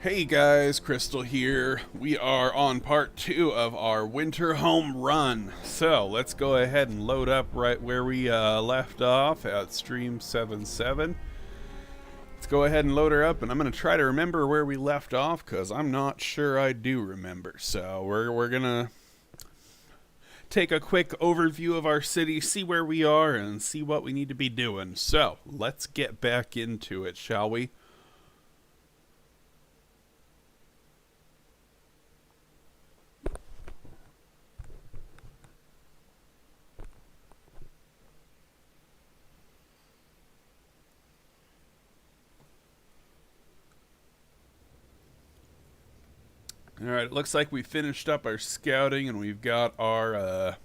Hey guys, Crystal here. We are on part 2 of our Winterhome run. So let's go ahead and load up right where we left off at stream 77. Let's go ahead and load her up, and I'm going to try to remember where we left off because I'm not sure I do remember. So we're going to take a quick overview of our city, see where we are, and see what we need to be doing. So let's get back into it, shall we? Alright, it looks like we finished up our scouting and we've got our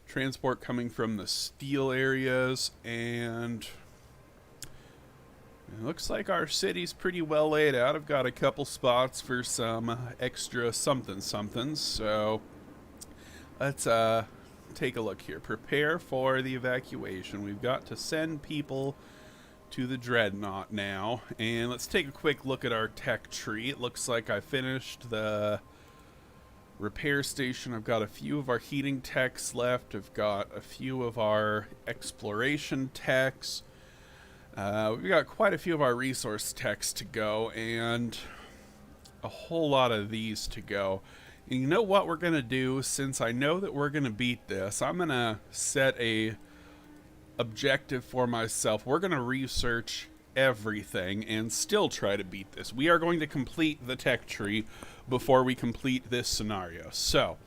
transport coming from the steel areas, and it looks like our city's pretty well laid out. I've got a couple spots for some extra something-somethings, so let's take a look here. Prepare for the evacuation. We've got to send people to the dreadnought now, and let's take a quick look at our tech tree. It looks like I finished the repair station. I've got a few of our heating techs left. I've got a few of our exploration techs. We've got quite a few of our resource techs to go, and a whole lot of these to go. And you know what we're gonna do? Since I know that we're gonna beat this, I'm gonna set a objective for myself. We're going to research everything and still try to beat this. We are going to complete the tech tree before we complete this scenario. So,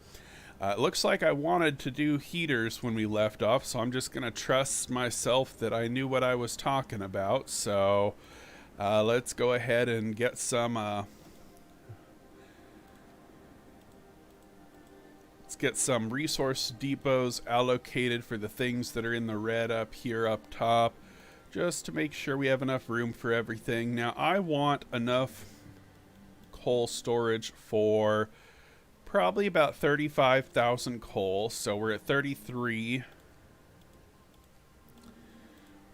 it looks like I wanted to do heaters when we left off, so I'm just going to trust myself that I knew what I was talking about. So, let's go ahead and get some get some resource depots allocated for the things that are in the red up here up top, just to make sure we have enough room for everything. Now I want enough coal storage for probably about 35,000 coal, so we're at 33.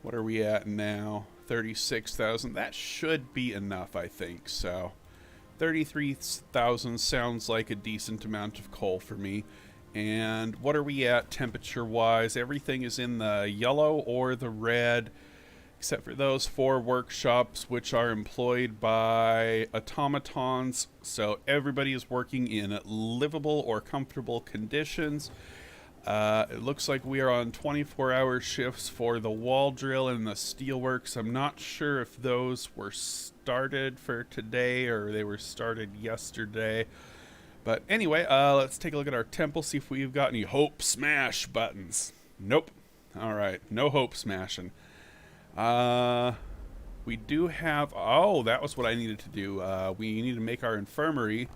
What are we at now? 36,000. That should be enough, I think. So 33,000 sounds like a decent amount of coal for me. And what are we at temperature-wise? Everything is in the yellow or the red, except for those 4 workshops, which are employed by automatons. So everybody is working in livable or comfortable conditions. It looks like we are on 24-hour shifts for the wall drill and the steelworks. I'm not sure if those were started for today or they were started yesterday. But anyway, let's take a look at our temple, see if we've got any hope smash buttons. Nope. Alright, no hope smashing. We do have... Oh, that was what I needed to do. We need to make our infirmary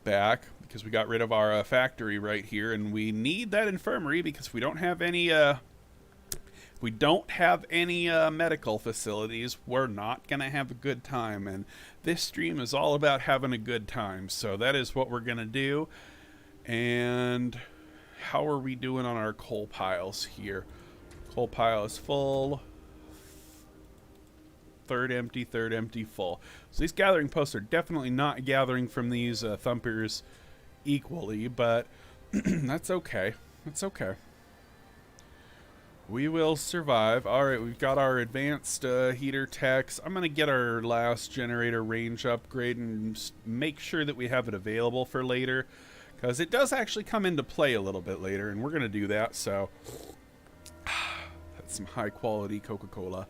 back, because we got rid of our factory right here, and we need that infirmary because we don't have any medical facilities. We're not gonna have a good time, and this stream is all about having a good time, so that is what we're gonna do. And how are we doing on our coal piles here? Coal pile is full, third empty, full. So these gathering posts are definitely not gathering from these thumpers equally, but that's okay. That's okay. We will survive. Alright, we've got our advanced heater techs. I'm going to get our last generator range upgrade and make sure that we have it available for later, because it does actually come into play a little bit later, and we're going to do that. So that's some high quality Coca-Cola.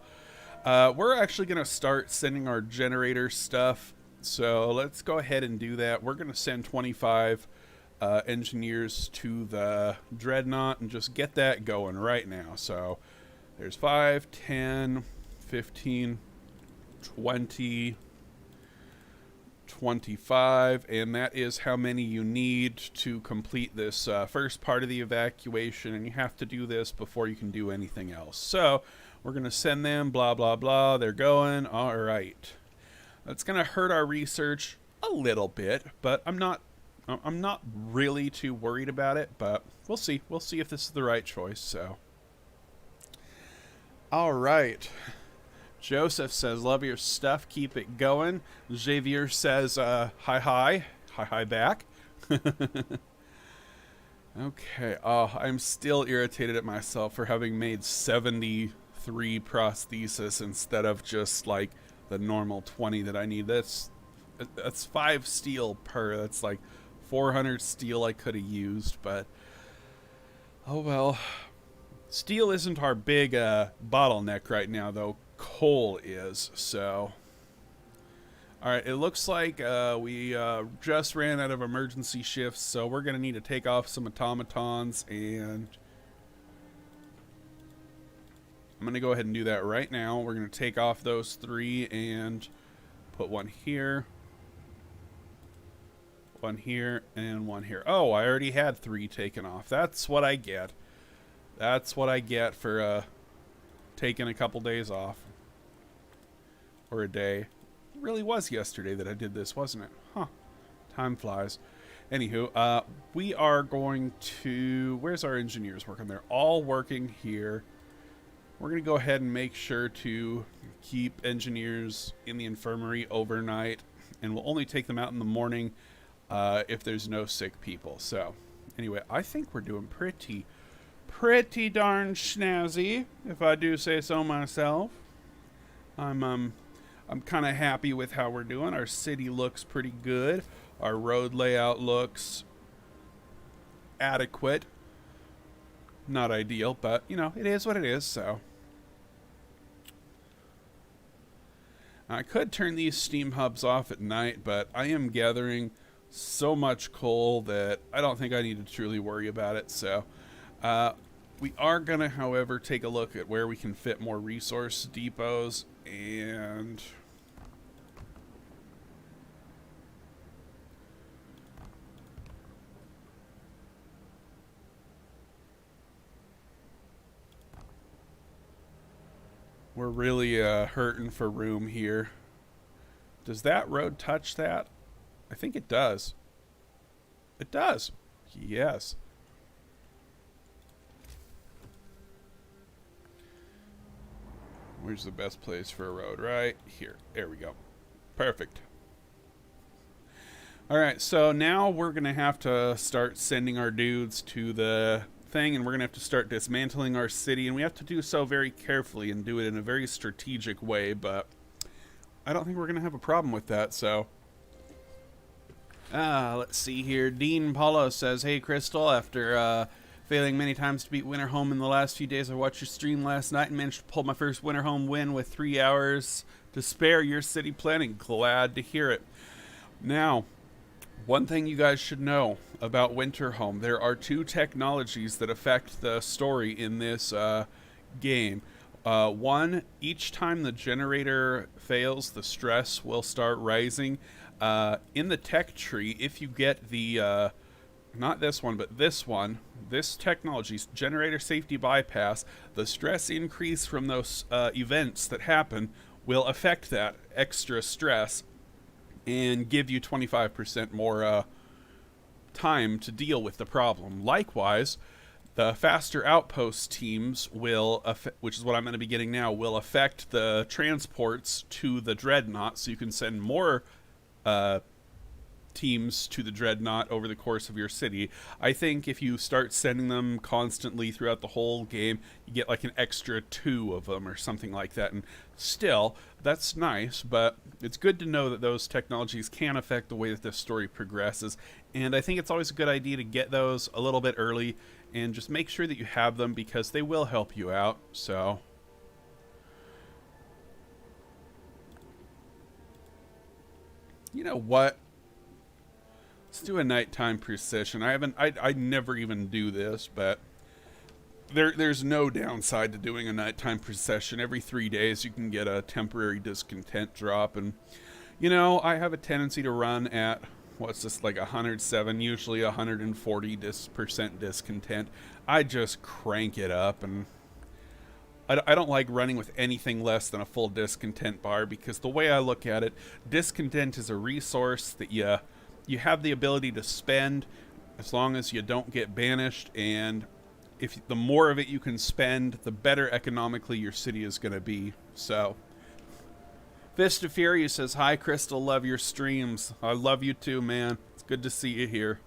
We're actually going to start sending our generator stuff, so let's go ahead and do that. We're going to send 25 engineers to the dreadnought and just get that going right now. So there's 5, 10, 15, 20, 25, and that is how many you need to complete this first part of the evacuation, and you have to do this before you can do anything else. So we're going to send them, blah, blah, blah. They're going. All right. That's going to hurt our research a little bit, but I'm not really too worried about it, but we'll see. We'll see if this is the right choice, so. All right. Joseph says, love your stuff, keep it going. Xavier says, hi back. Okay, I'm still irritated at myself for having made 73 prosthesis instead of just like the normal 20 that I need. That's 5 steel per. That's like 400 steel I could have used, but oh well. Steel isn't our big bottleneck right now, though. Coal is, so. Alright, it looks like we just ran out of emergency shifts, so we're going to need to take off some automatons, and I'm going to go ahead and do that right now. We're going to take off those 3 and put one here, and one here. Oh, I already had 3 taken off. That's what I get. That's what I get for taking a couple days off. Or a day. It really was yesterday that I did this, wasn't it? Huh. Time flies. Anywho, we are going to... Where's our engineers working? They're all working here. We're going to go ahead and make sure to keep engineers in the infirmary overnight. And we'll only take them out in the morning if there's no sick people. So, anyway, I think we're doing pretty darn snazzy, if I do say so myself. I'm kind of happy with how we're doing. Our city looks pretty good. Our road layout looks adequate. Not ideal, but, you know, it is what it is, so. I could turn these steam hubs off at night, but I am gathering so much coal that I don't think I need to truly worry about it, so. We are going to, however, take a look at where we can fit more resource depots, and we're really hurting for room here. Does that road touch that? I think it does. It does. Yes. Where's the best place for a road? Right here. There we go. Perfect. Alright, so now we're going to have to start sending our dudes to the thing, and we're going to have to start dismantling our city, and we have to do so very carefully and do it in a very strategic way, but I don't think we're going to have a problem with that, so. Let's see here. Dean Paulo says, hey, Crystal, after failing many times to beat Winterhome in the last few days, I watched your stream last night and managed to pull my first Winterhome win with 3 hours to spare. Your city planning. Glad to hear it. Now, one thing you guys should know about Winterhome, there are 2 technologies that affect the story in this game. One, each time the generator fails, the stress will start rising. In the tech tree, if you get the... not this one, but this technology's generator safety bypass, the stress increase from those events that happen will affect that extra stress and give you 25% more time to deal with the problem. Likewise, the faster outpost teams will, which is what I'm going to be getting now, will affect the transports to the dreadnought, so you can send more teams to the dreadnought over the course of your city. I think if you start sending them constantly throughout the whole game, you get like an extra 2 of them or something like that, and still, that's nice, but it's good to know that those technologies can affect the way that this story progresses, and I think it's always a good idea to get those a little bit early and just make sure that you have them, because they will help you out. So you know what? Let's do a nighttime precision. I never even do this, but there's no downside to doing a nighttime procession. Every 3 days you can get a temporary discontent drop, and you know, I have a tendency to run at what's this, like 107, usually 140% discontent. I just crank it up, and I don't like running with anything less than a full discontent bar, because the way I look at it, discontent is a resource that you have the ability to spend as long as you don't get banished, and if the more of it you can spend, the better economically your city is going to be. So Fist of Fury says, hi, Crystal, love your streams. I love you too, man. It's good to see you here.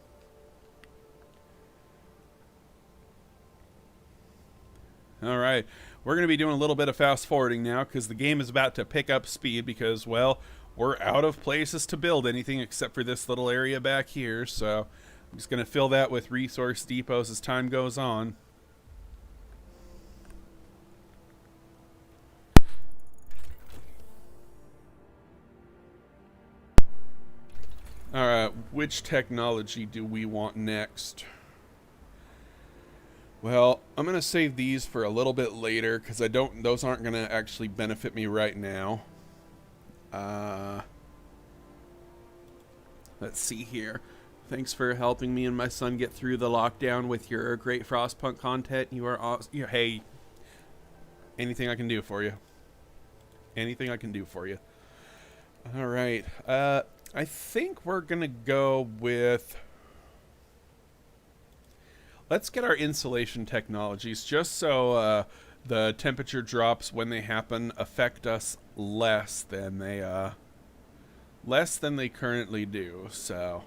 All right. We're going to be doing a little bit of fast forwarding now because the game is about to pick up speed because, well, we're out of places to build anything except for this little area back here. So I'm just going to fill that with resource depots as time goes on. All right, which technology do we want next? Well, I'm going to save these for a little bit later because those aren't going to actually benefit me right now. Let's see here. Thanks for helping me and my son get through the lockdown with your great Frostpunk content. You are awesome. Hey, anything I can do for you. Anything I can do for you. All right. I think we're going to go with... Let's get our insulation technologies just so the temperature drops when they happen affect us less than they currently do. So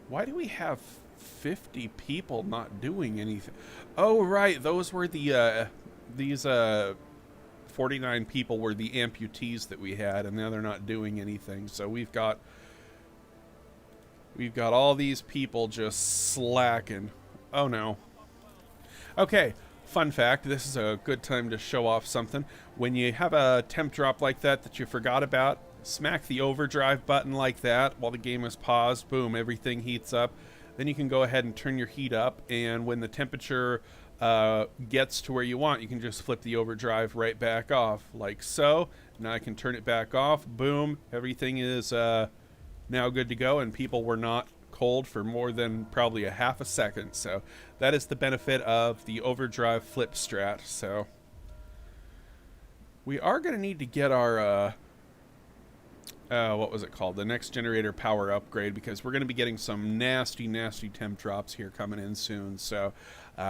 why do we have 50 people not doing anything? Oh right, those were the these 49 people were the amputees that we had, and now they're not doing anything. So we've got all these people just slacking. Oh no. Okay, fun fact, this is a good time to show off something. When you have a temp drop like that you forgot about, smack the overdrive button like that while the game is paused. Boom, everything heats up. Then you can go ahead and turn your heat up, and when the temperature gets to where you want, you can just flip the overdrive right back off, like so. Now I can turn it back off. Boom, everything is now good to go, and people were not cold for more than probably a half a second. So that is the benefit of the overdrive flip strat. So we are going to need to get our what was it called, the next generator power upgrade, because we're going to be getting some nasty temp drops here coming in soon. So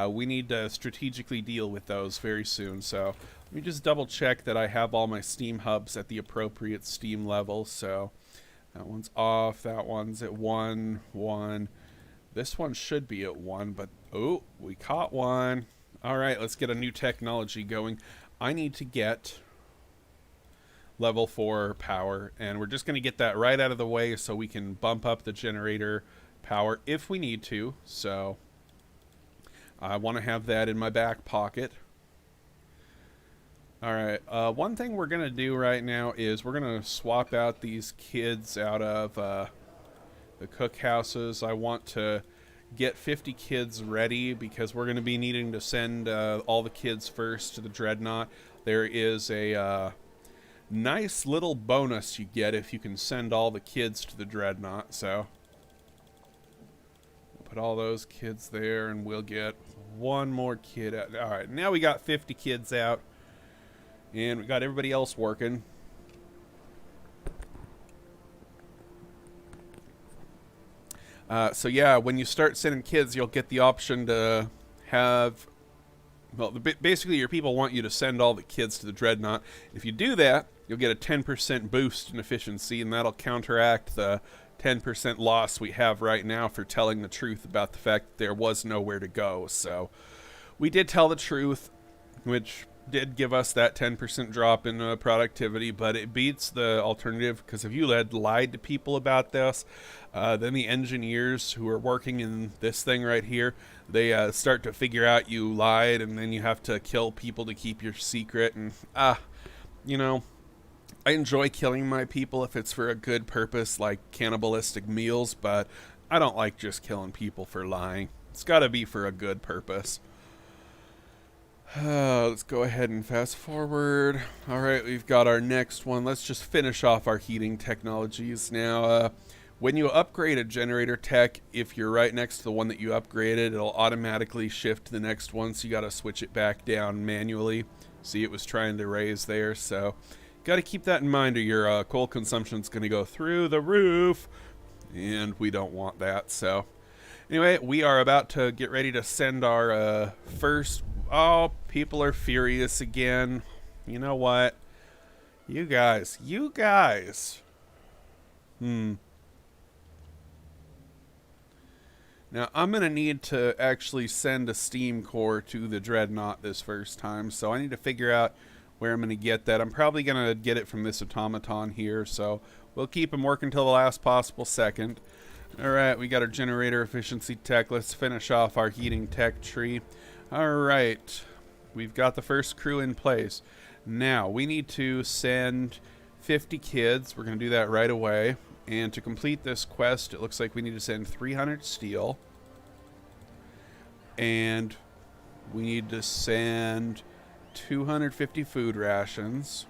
we need to strategically deal with those very soon. So let me just double check that I have all my steam hubs at the appropriate steam level. So that one's off, that one's at 1. This one should be at 1, but oh, we caught one. All right, let's get a new technology going. I need to get level 4 power, and we're just going to get that right out of the way so we can bump up the generator power if we need to. So I want to have that in my back pocket. Alright, one thing we're going to do right now is we're going to swap out these kids out of the cookhouses. I want to get 50 kids ready because we're going to be needing to send all the kids first to the dreadnought. There is a nice little bonus you get if you can send all the kids to the dreadnought. So we'll put all those kids there, and we'll get one more kid out. Alright, now we got 50 kids out. And we got everybody else working. So yeah, when you start sending kids, you'll get the option to have... Well, basically your people want you to send all the kids to the dreadnought. If you do that, you'll get a 10% boost in efficiency, and that'll counteract the 10% loss we have right now for telling the truth about the fact that there was nowhere to go. So we did tell the truth, which did give us that 10% drop in productivity, but it beats the alternative, because if you had lied to people about this, then the engineers who are working in this thing right here, they start to figure out you lied, and then you have to kill people to keep your secret. And you know, I enjoy killing my people if it's for a good purpose, like cannibalistic meals, but I don't like just killing people for lying. It's got to be for a good purpose. Let's go ahead and fast forward. Alright, we've got our next one. Let's just finish off our heating technologies. Now, when you upgrade a generator tech, if you're right next to the one that you upgraded, it'll automatically shift to the next one, so you got to switch it back down manually. See, it was trying to raise there, so got to keep that in mind, or your coal consumption's going to go through the roof, and we don't want that. So anyway, we are about to get ready to send our first... Oh, people are furious again. You know what? You guys. Now, I'm going to need to actually send a steam core to the dreadnought this first time, so I need to figure out where I'm going to get that. I'm probably going to get it from this automaton here, so we'll keep him working until the last possible second. Alright, we got our generator efficiency tech. Let's finish off our heating tech tree. Alright, we've got the first crew in place. Now, we need to send 50 kids. We're going to do that right away. And to complete this quest, it looks like we need to send 300 steel. And we need to send 250 food rations.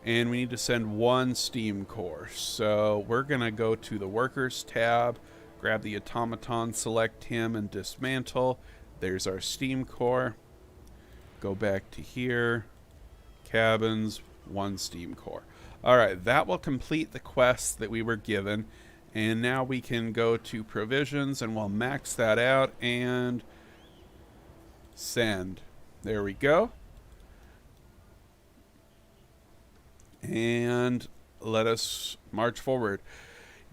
And we need to send 1 steam core. So we're going to go to the workers tab, grab the automaton, select him, and dismantle. There's our steam core. Go back to here. Cabins, 1 steam core. Alright, that will complete the quest that we were given. And now we can go to provisions and we'll max that out and send. There we go. And let us march forward.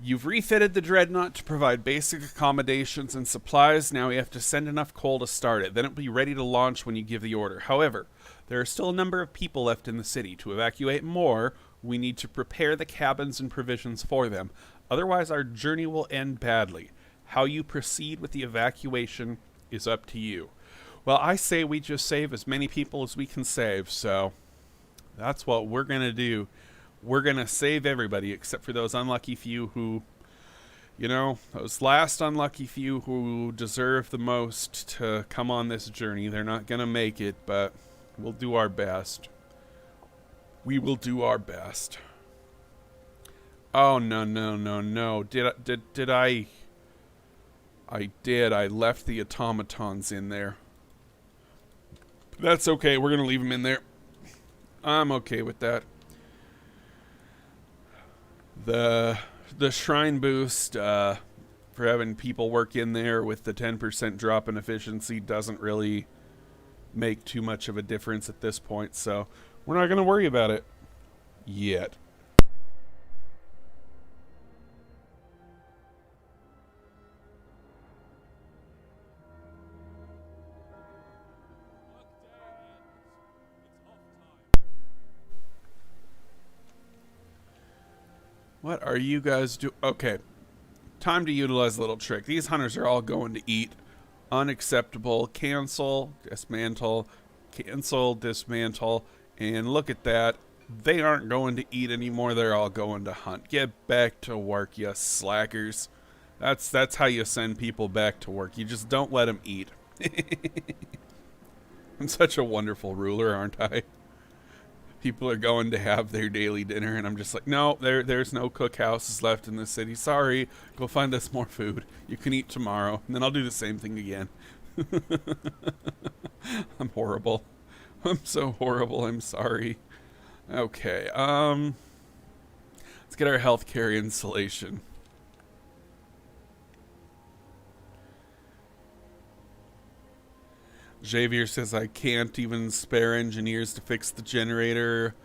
You've refitted the dreadnought to provide basic accommodations and supplies. Now we have to send enough coal to start it. Then it'll be ready to launch when you give the order. However, there are still a number of people left in the city. To evacuate more, we need to prepare the cabins and provisions for them. Otherwise, our journey will end badly. How you proceed with the evacuation is up to you. Well, I say we just save as many people as we can save, so that's what we're going to do. We're going to save everybody except for those unlucky few who, you know, those last unlucky few who deserve the most to come on this journey. They're not going to make it, but we'll do our best. We will do our best. Oh, no. Did I? I did. I left the automatons in there. That's okay. We're going to leave them in there. I'm okay with that. The shrine boost for having people work in there with the 10% drop in efficiency doesn't really make too much of a difference at this point, so we're not going to worry about it yet. What are you guys doing? Okay, time to utilize a little trick. These hunters are all going to eat. Unacceptable. Cancel, dismantle, cancel, dismantle, and look at that. They aren't going to eat anymore. They're all going to hunt. Get back to work, you slackers. That's how you send people back to work. You just don't let them eat. I'm such a wonderful ruler, aren't I? People are going to have their daily dinner, and I'm just like, no, there's no cookhouses left in the city. Sorry, go find us more food. You can eat tomorrow, and then I'll do the same thing again. I'm horrible. I'm so horrible. I'm sorry. Okay, let's get our healthcare insulation. Javier says I can't even spare engineers to fix the generator.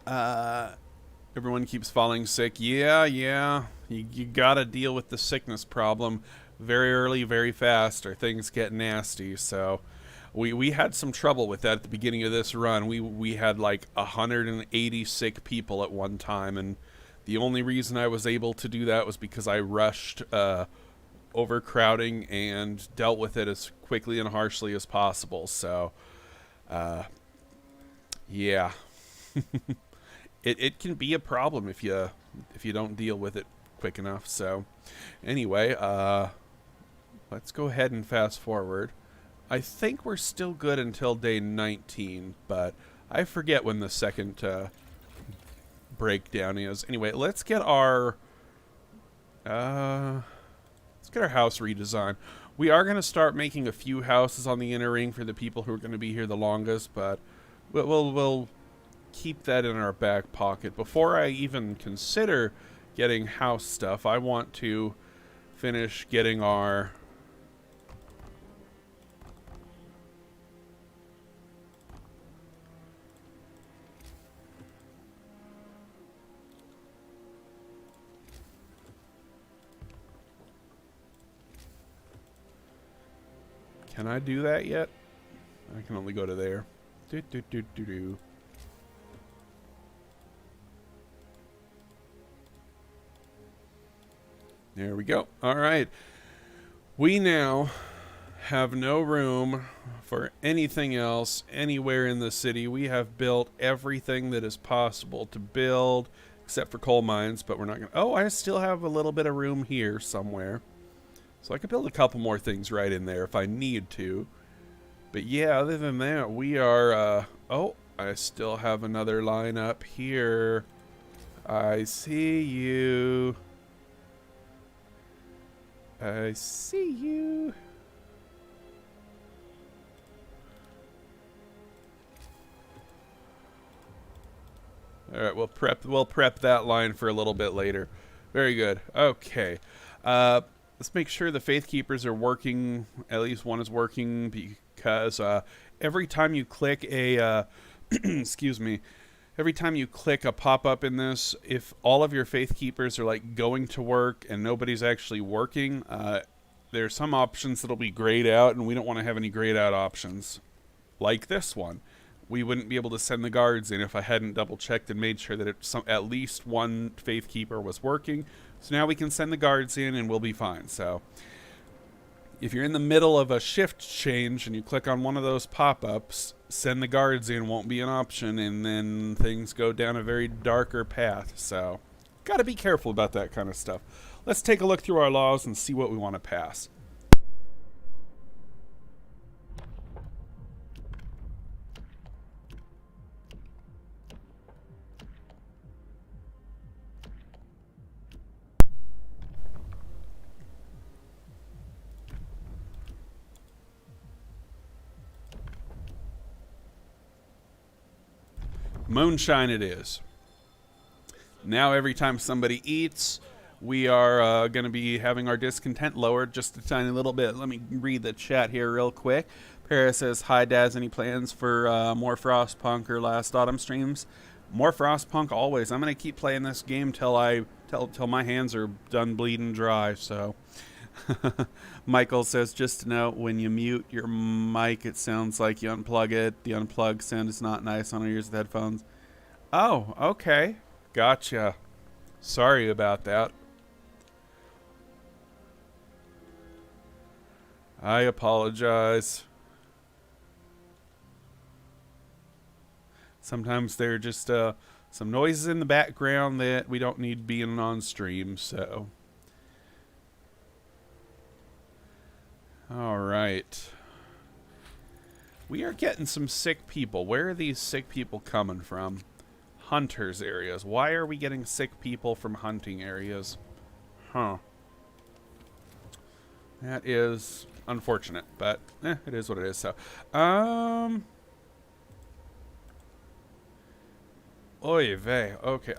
Everyone keeps falling sick. Yeah. You gotta deal with the sickness problem very early, very fast, or things get nasty. So we had some trouble with that at the beginning of this run. We had like 180 sick people at one time, and the only reason I was able to do that was because I rushed overcrowding and dealt with it as quickly and harshly as possible. So yeah. it can be a problem if you don't deal with it quick enough. So anyway, let's go ahead and fast forward. I think we're still good until day 19, but I forget when the second breakdown is. Anyway, let's get our house redesign. We are going to start making a few houses on the inner ring for the people who are going to be here the longest, but we'll keep that in our back pocket. Before I even consider getting house stuff, I want to finish getting our Can I do that yet? I can only go to there. Do, do, do, do, do. There we go. All right. We now have no room for anything else anywhere in the city. We have built everything that is possible to build, except for coal mines, but we're not going to... Oh, I still have a little bit of room here somewhere. So I could build a couple more things right in there if I need to. But yeah, other than that, we are... oh, I still have another line up here. I see you. I see you. All right, we'll prep that line for a little bit later. Very good. Okay. Let's make sure the Faith Keepers are working. At least one is working, because every time you click a excuse me, every time you click a pop-up in this, if all of your Faith Keepers are like going to work and nobody's actually working, there's some options that'll be grayed out, and we don't want to have any grayed out options like this one. We wouldn't be able to send the guards in if I hadn't double-checked and made sure that at least one Faith Keeper was working. So now we can send the guards in and we'll be fine. So if you're in the middle of a shift change and you click on one of those pop-ups, send the guards in won't be an option, and then things go down a very darker path. So got to be careful about that kind of stuff. Let's take a look through our laws and see what we want to pass. Moonshine it is. Now every time somebody eats, we are going to be having our discontent lowered just a tiny little bit. Let me read the chat here real quick. Paris says, hi Daz, any plans for more Frostpunk or last autumn streams? More Frostpunk always. I'm going to keep playing this game till my hands are done bleeding dry, so... Michael says, just to note, when you mute your mic, it sounds like you unplug it. The unplug sound is not nice on our ears with headphones. Oh, okay. Gotcha. Sorry about that. I apologize. Sometimes there are just some noises in the background that we don't need being on stream, so... All right. We are getting some sick people. Where are these sick people coming from? Hunters areas. Why are we getting sick people from hunting areas? Huh. That is unfortunate, but it is what it is. So, oy vey. Okay.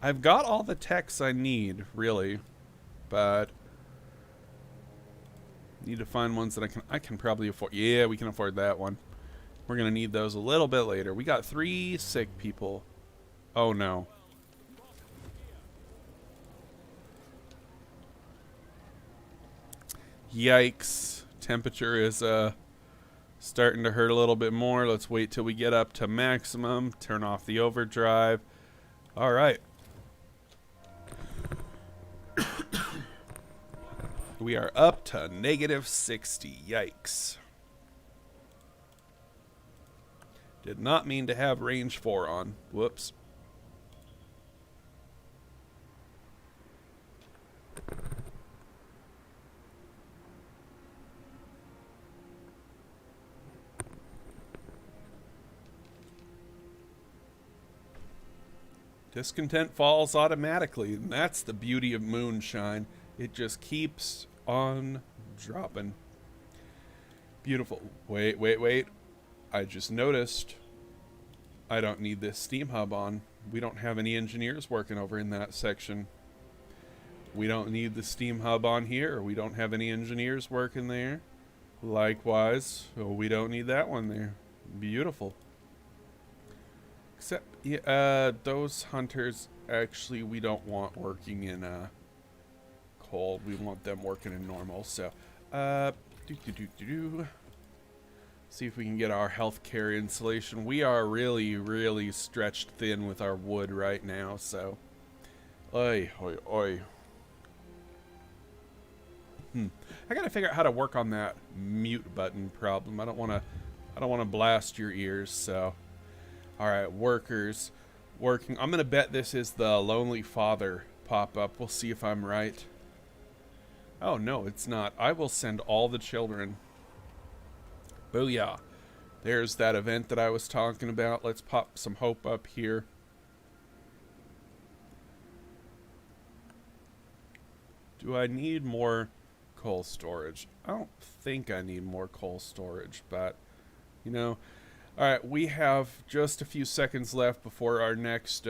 I've got all the techs I need, really, but need to find ones that I can probably afford. Yeah, we can afford that one. We're gonna need those a little bit later. We got 3 sick people. Oh no. Yikes. Temperature is starting to hurt a little bit more. Let's wait till we get up to maximum. Turn off the overdrive. All right. We are up to -60. Yikes. Did not mean to have range 4 on. Whoops. Discontent falls automatically, and that's the beauty of moonshine. It just keeps on dropping. Beautiful. Wait. I just noticed I don't need this steam hub on. We don't have any engineers working over in that section. We don't need the steam hub on here. We don't have any engineers working there. Likewise, we don't need that one there. Beautiful. Except, yeah, those hunters, actually, we don't want working in cold. We want them working in normal. So, Uh, See if we can get our healthcare insulation. We are really, really stretched thin with our wood right now, so. Oi, oi, oi. I gotta figure out how to work on that mute button problem. I don't wanna blast your ears, so. Alright, workers. Working. I'm gonna bet this is the Lonely Father pop-up. We'll see if I'm right. Oh, no, it's not. I will send all the children. Booyah. There's that event that I was talking about. Let's pop some hope up here. Do I need more coal storage? I don't think I need more coal storage, but, you know. Alright, we have just a few seconds left before our next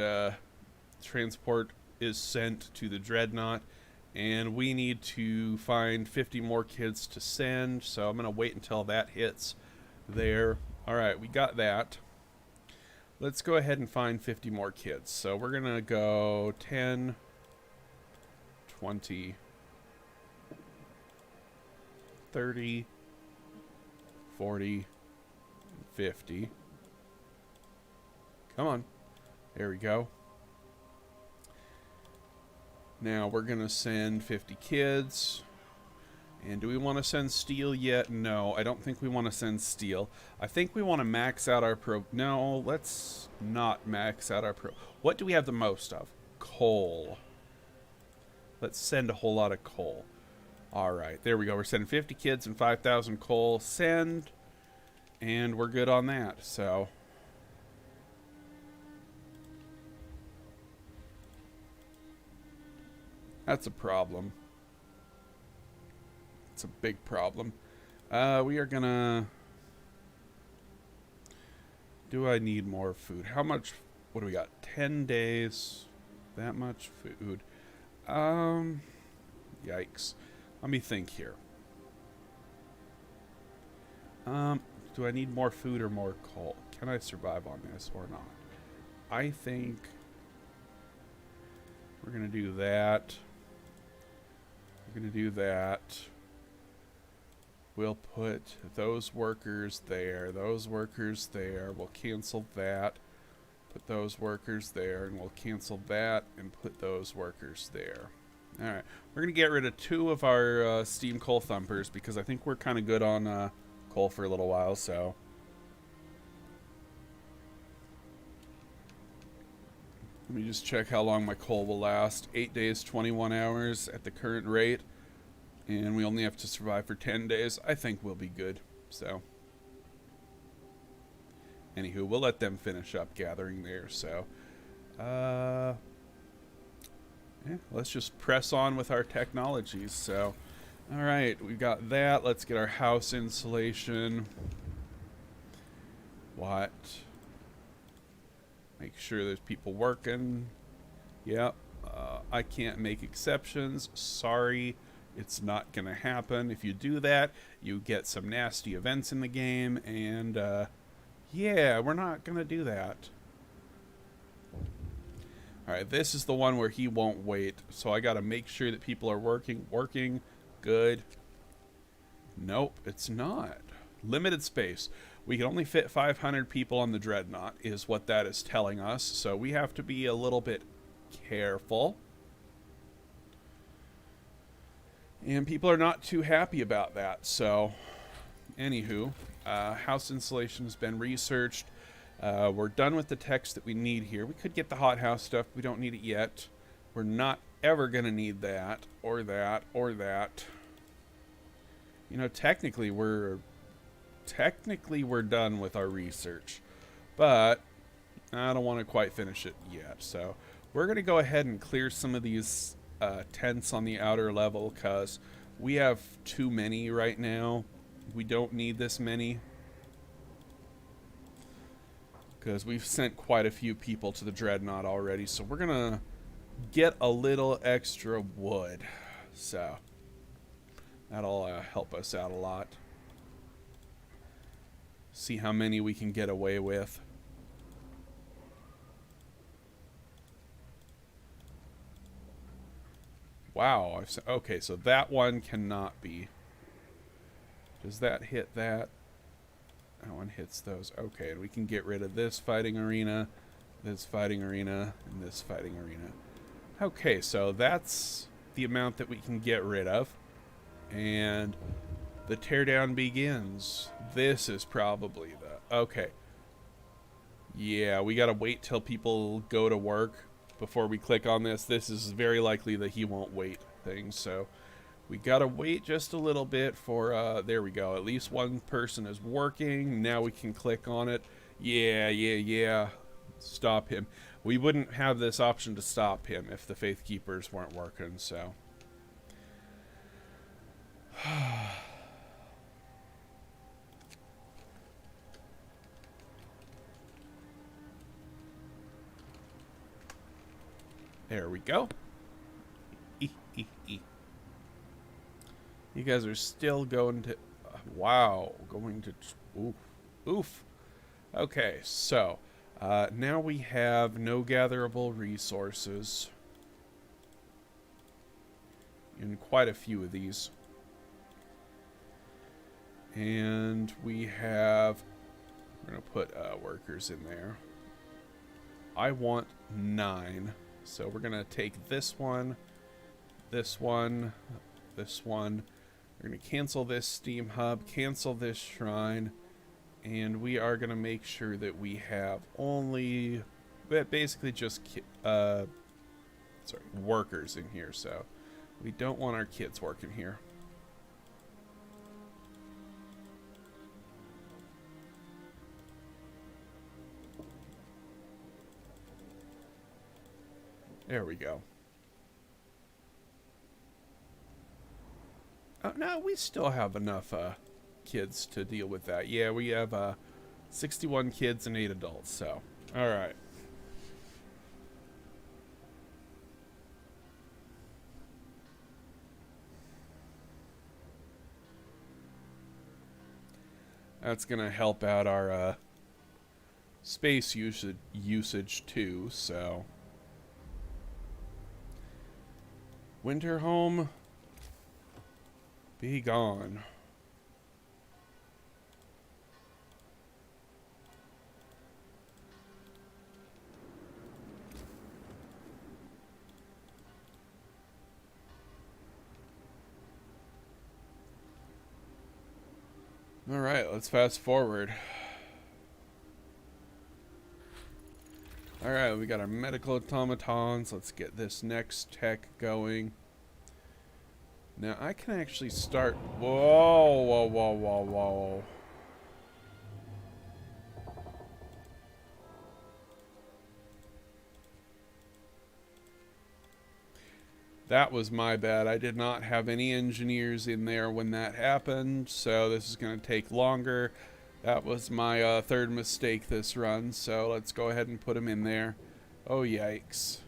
transport is sent to the dreadnought. And we need to find 50 more kids to send, so I'm going to wait until that hits there. Alright, we got that. Let's go ahead and find 50 more kids. So we're going to go 10, 20, 30, 40, 50. Come on. There we go. Now we're going to send 50 kids. And do we want to send steel yet? No, I don't think we want to send steel. I think we want to max out our No, let's not max out our What do we have the most of? Coal. Let's send a whole lot of coal. Alright, there we go. We're sending 50 kids and 5,000 coal. Send. And we're good on that, so. That's a problem. It's a big problem. We are gonna... Do I need more food? How much... What do we got? 10 days. That much food. Yikes. Let me think here. Do I need more food or more coal? Can I survive on this or not? I think... We're gonna do that. We're gonna do that. We'll put those workers there, those workers there. We'll cancel that. Put those workers there, and we'll cancel that and put those workers there. Alright, we're going to get rid of 2 of our steam coal thumpers because I think we're kind of good on coal for a little while, so. Let me just check how long my coal will last. 8 days, 21 hours at the current rate. And we only have to survive for 10 days. I think we'll be good, so. Anywho, we'll let them finish up gathering there, so. Yeah, let's just press on with our technologies, so. Alright, we've got that. Let's get our house insulation. What? Make sure there's people working. Yep. I can't make exceptions. Sorry. It's not going to happen. If you do that, you get some nasty events in the game, and, yeah, we're not going to do that. Alright, this is the one where he won't wait, so I got to make sure that people are working. Good. Nope, it's not. Limited space. We can only fit 500 people on the dreadnought, is what that is telling us, so we have to be a little bit careful. And people are not too happy about that, so anywho, house insulation has been researched. We're done with the text that we need here. We could get the hothouse stuff. We don't need it yet. We're not ever going to need that or that or that. You know, technically we're done with our research, but I don't want to quite finish it yet. So we're going to go ahead and clear some of these tents on the outer level because we have too many right now. We don't need this many because we've sent quite a few people to the dreadnought already, so we're gonna get a little extra wood, so that'll help us out a lot. See how many we can get away with. Wow. Okay, so that one cannot be. Does that hit that? That one hits those. Okay, and we can get rid of this fighting arena, this fighting arena, and this fighting arena. Okay, so that's the amount that we can get rid of. And the teardown begins. This is probably the... Okay. Yeah, we gotta wait till people go to work before we click on this. This is very likely that he won't wait thing, so we gotta wait just a little bit for, there we go. At least one person is working. Now we can click on it. Yeah. Stop him. We wouldn't have this option to stop him if the Faith Keepers weren't working, so... There we go. You guys are still going to... wow. Going to... Oof. Okay, so... now we have no gatherable resources. In quite a few of these. And we have... we're going to put workers in there. I want 9. So we're going to take this one, this one, this one. We're going to cancel this steam hub, cancel this shrine, and we are going to make sure that we have only, basically just workers in here. So we don't want our kids working here. There we go. Oh, no, we still have enough kids to deal with that. Yeah, we have 61 kids and 8 adults, so. All right. That's going to help out our space usage too, so. Winterhome, be gone. All right, let's fast forward. Alright, we got our medical automatons. Let's get this next tech going. Now, I can actually start... Whoa. That was my bad. I did not have any engineers in there when that happened, so this is going to take longer. That was my third mistake this run, so let's go ahead and put him in there. Oh, yikes.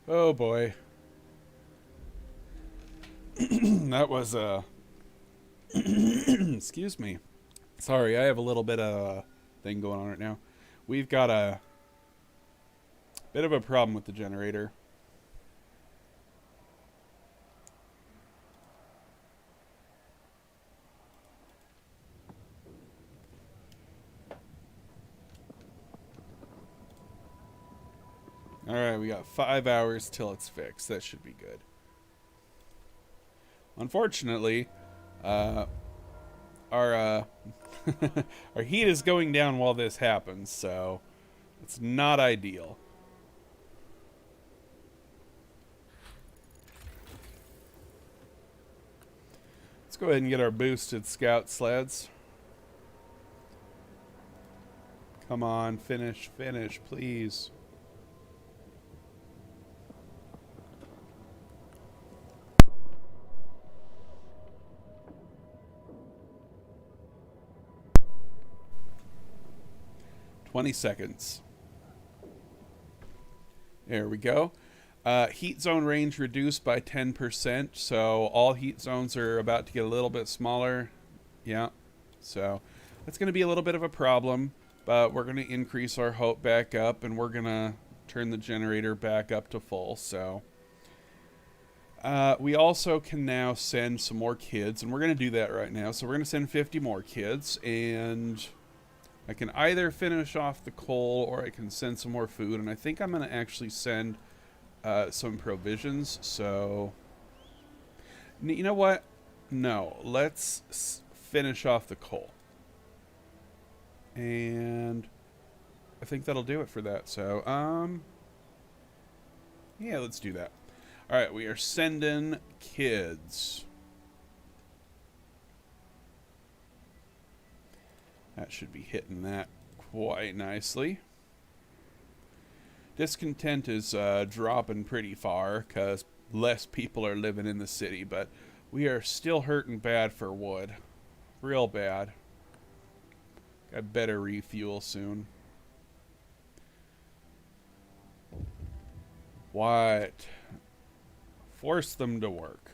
Oh, boy. That was excuse me. Sorry, I have a little bit of a thing going on right now. We've got a bit of a problem with the generator. Alright, we got 5 hours till it's fixed. That should be good. Unfortunately, our our heat is going down while this happens, so it's not ideal. Let's go ahead and get our boosted scout sleds. Come on, finish, please. $20 seconds. There we go. Heat zone range reduced by 10%, so all heat zones are about to get a little bit smaller. Yeah, so that's going to be a little bit of a problem, But we're going to increase our hope back up, and we're going to turn the generator back up to full. So we also can now send some more kids, and we're going to do that right now. So we're going to send 50 more kids, and I can either finish off the coal or I can send some more food. And I think I'm going to actually send some provisions. So you know what? No, let's finish off the coal. And I think that'll do it for that. So, yeah, let's do that. All right, we are sending kids. That should be hitting that quite nicely. Discontent is dropping pretty far because less people are living in the city, but we are still hurting bad for wood. Real bad. I better refuel soon. What? Force them to work.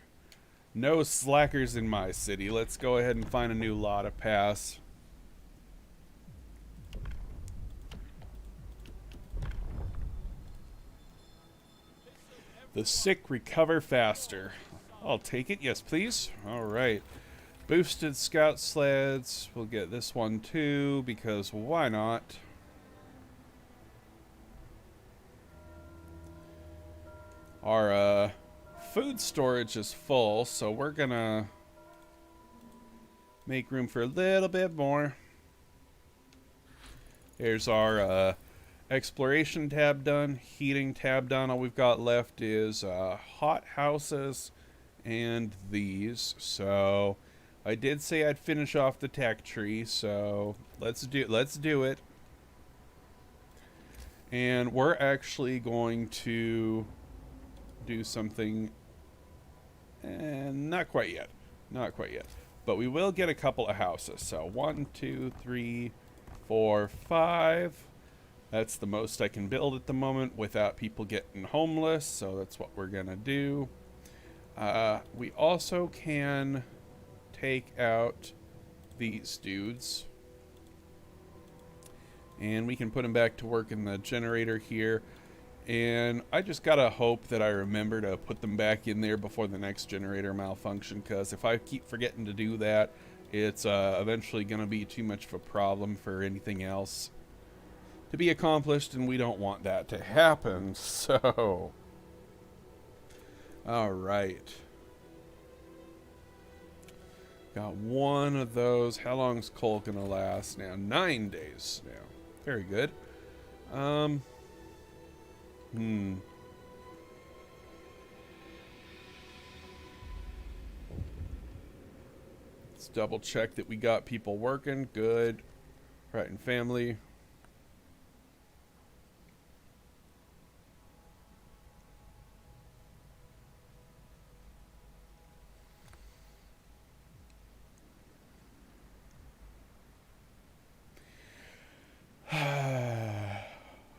No slackers in my city. Let's go ahead and find a new law to pass. The sick recover faster. I'll take it. Yes, please. All right. Boosted scout sleds. We'll get this one too, because why not? Our food storage is full, so we're gonna make room for a little bit more. There's our exploration tab done, heating tab done. All we've got left is hot houses and these. So I did say I'd finish off the tech tree, so let's do it. And we're actually going to do something, and not quite yet, but we will get a couple of houses. So 1, 2, 3, 4, 5. That's the most I can build at the moment without people getting homeless, so that's what we're gonna do. We also can take out these dudes, and we can put them back to work in the generator here. And I just gotta hope that I remember to put them back in there before the next generator malfunction, because if I keep forgetting to do that, it's eventually gonna be too much of a problem for anything else to be accomplished, and we don't want that to happen. So all right, got one of those. How long's coal gonna last now? 9 days now. Very good. Let's double check that we got people working. Good. Right, and family.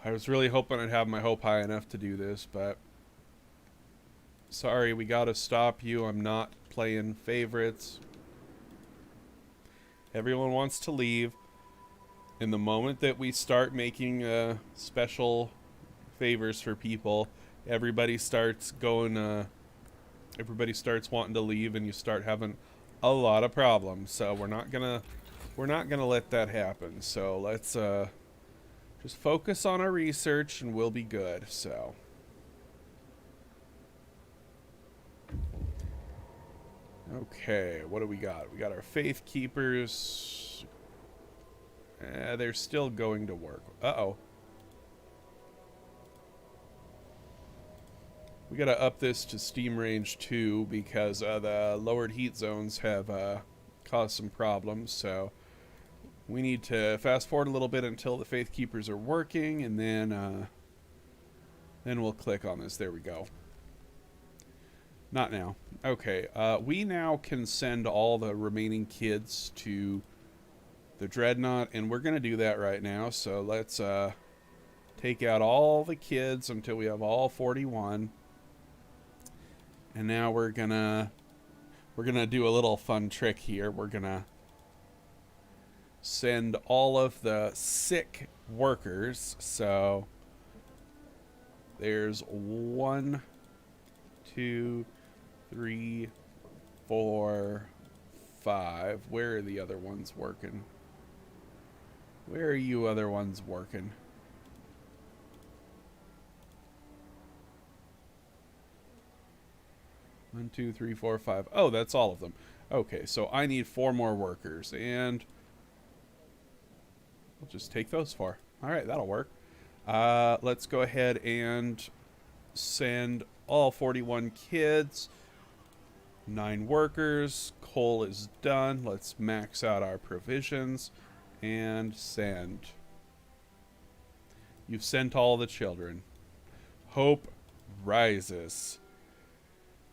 I was really hoping I'd have my hope high enough to do this, but sorry, we gotta stop you. I'm not playing favorites. Everyone wants to leave. In the moment that we start making special favors for people, everybody starts going, everybody starts wanting to leave, and you start having a lot of problems. So we're not gonna let that happen. So let's just focus on our research and we'll be good. So okay, what do we got? We got our faith keepers. They're still going to work. Uh-oh. We gotta up this to steam range 2 because the lowered heat zones have caused some problems. So we need to fast forward a little bit until the faith keepers are working, and then we'll click on this. There we go. Not now. Okay, we now can send all the remaining kids to the dreadnought, and we're gonna do that right now. So let's take out all the kids until we have all 41, and now we're gonna do a little fun trick here. We're gonna send all of the sick workers. So there's 1, 2, 3, 4, 5. Where are the other ones working? Where are you other ones working? One, 2, 3, 4, 5. Oh, that's all of them. Okay, so I need 4 more workers, and I'll just take those 4. All right, that'll work. Let's go ahead and send all 41 kids. 9 workers. Coal is done. Let's max out our provisions and send. You've sent all the children. Hope rises.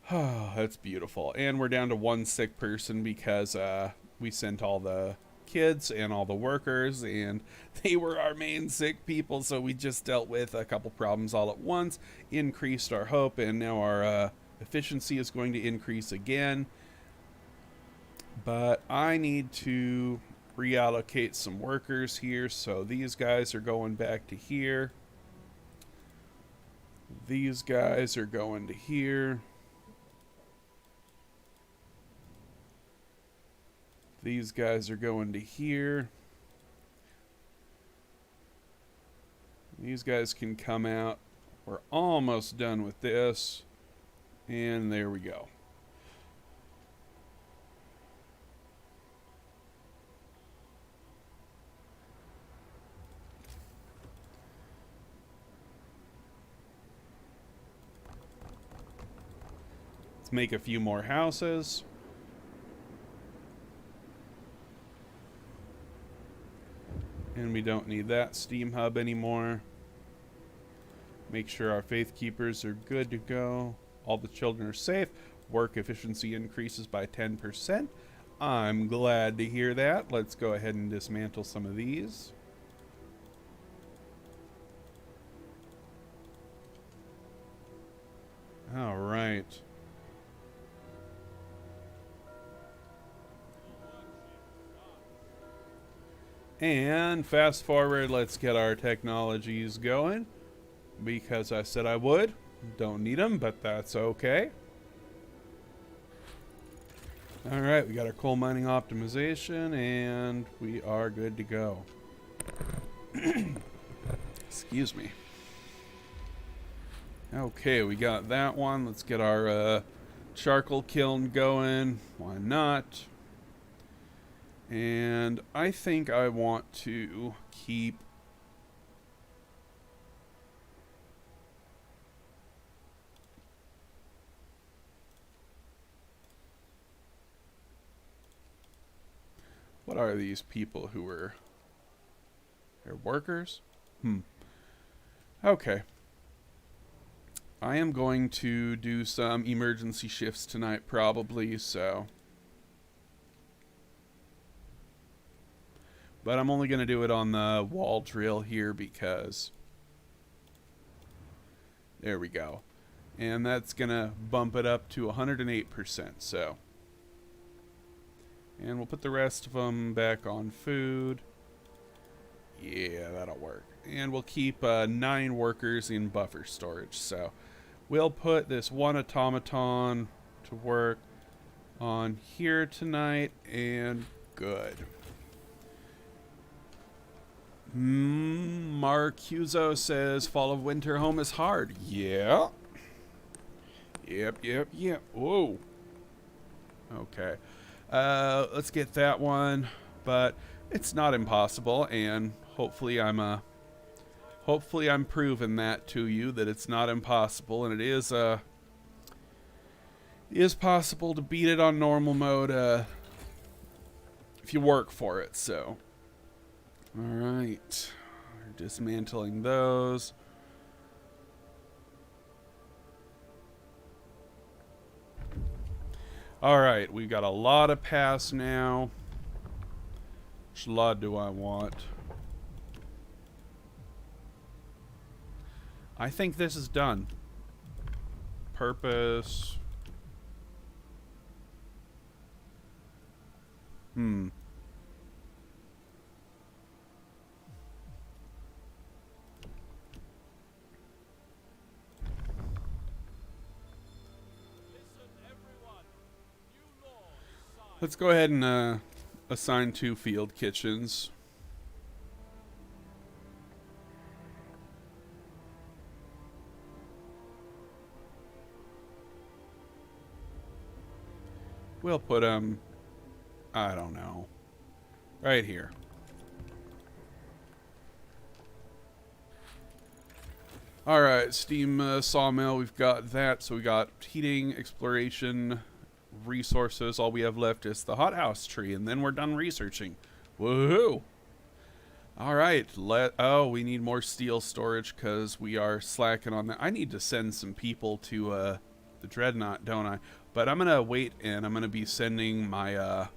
That's beautiful. And we're down to 1 sick person because we sent all the kids and all the workers, and they were our main sick people, so we just dealt with a couple problems all at once, increased our hope, and now our efficiency is going to increase again. But I need to reallocate some workers here, so these guys are going back to here. These guys are going to here. These guys are going to here. These guys can come out. We're almost done with this. And there we go. Let's make a few more houses. And we don't need that steam hub anymore. Make sure our faith keepers are good to go. All the children are safe. Work efficiency increases by 10%. I'm glad to hear that. Let's go ahead and dismantle some of these. All right. And fast forward, let's get our technologies going. Because I said I would. Don't need them, but that's okay. Alright, we got our coal mining optimization, and we are good to go. Excuse me. Okay, we got that one. Let's get our charcoal kiln going. Why not? And I think I want to keep what are these people who are they're workers? Okay. I am going to do some emergency shifts tonight probably, so but I'm only going to do it on the wall drill here because there we go. And that's going to bump it up to 108%, so. And we'll put the rest of them back on food. Yeah, that'll work. And we'll keep 9 workers in buffer storage, so. We'll put this one automaton to work on here tonight, and good. Marcuso says Fall of Winterhome is hard. Yeah. Yep. Whoa. Okay. Let's get that one, but it's not impossible, and hopefully I'm proving that to you that it's not impossible, and it is possible to beat it on normal mode if you work for it. So. Alright, we're dismantling those. Alright, we've got a lot of pass now. Which lot do I want? I think this is done. Purpose. Let's go ahead and assign 2 field kitchens. We'll put them, I don't know, right here. Alright, steam sawmill, we've got that. So we got heating, exploration, resources. All we have left is the hothouse tree, and then we're done researching. Woohoo! Alright, we need more steel storage because we are slacking on that. I need to send some people to the dreadnought, don't I? But I'm gonna wait, and I'm gonna be sending my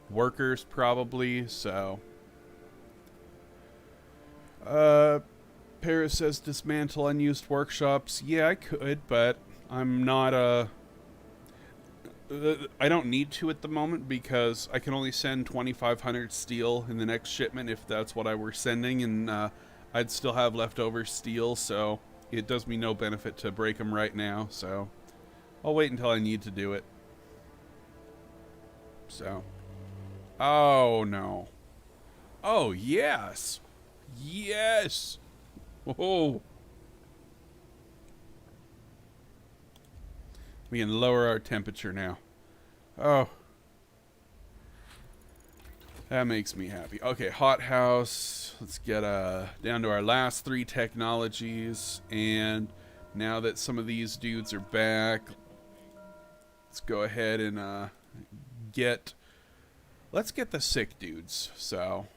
workers probably. So Paris says dismantle unused workshops. Yeah, I could, but I'm not I don't need to at the moment because I can only send 2,500 steel in the next shipment if that's what I were sending, and I'd still have leftover steel, so it does me no benefit to break them right now. So I'll wait until I need to do it. So, oh no, oh yes, yes, oh. We can lower our temperature now. Oh. That makes me happy. Okay, hothouse. Let's get down to our last 3 technologies. And now that some of these dudes are back, let's go ahead and let's get the sick dudes. So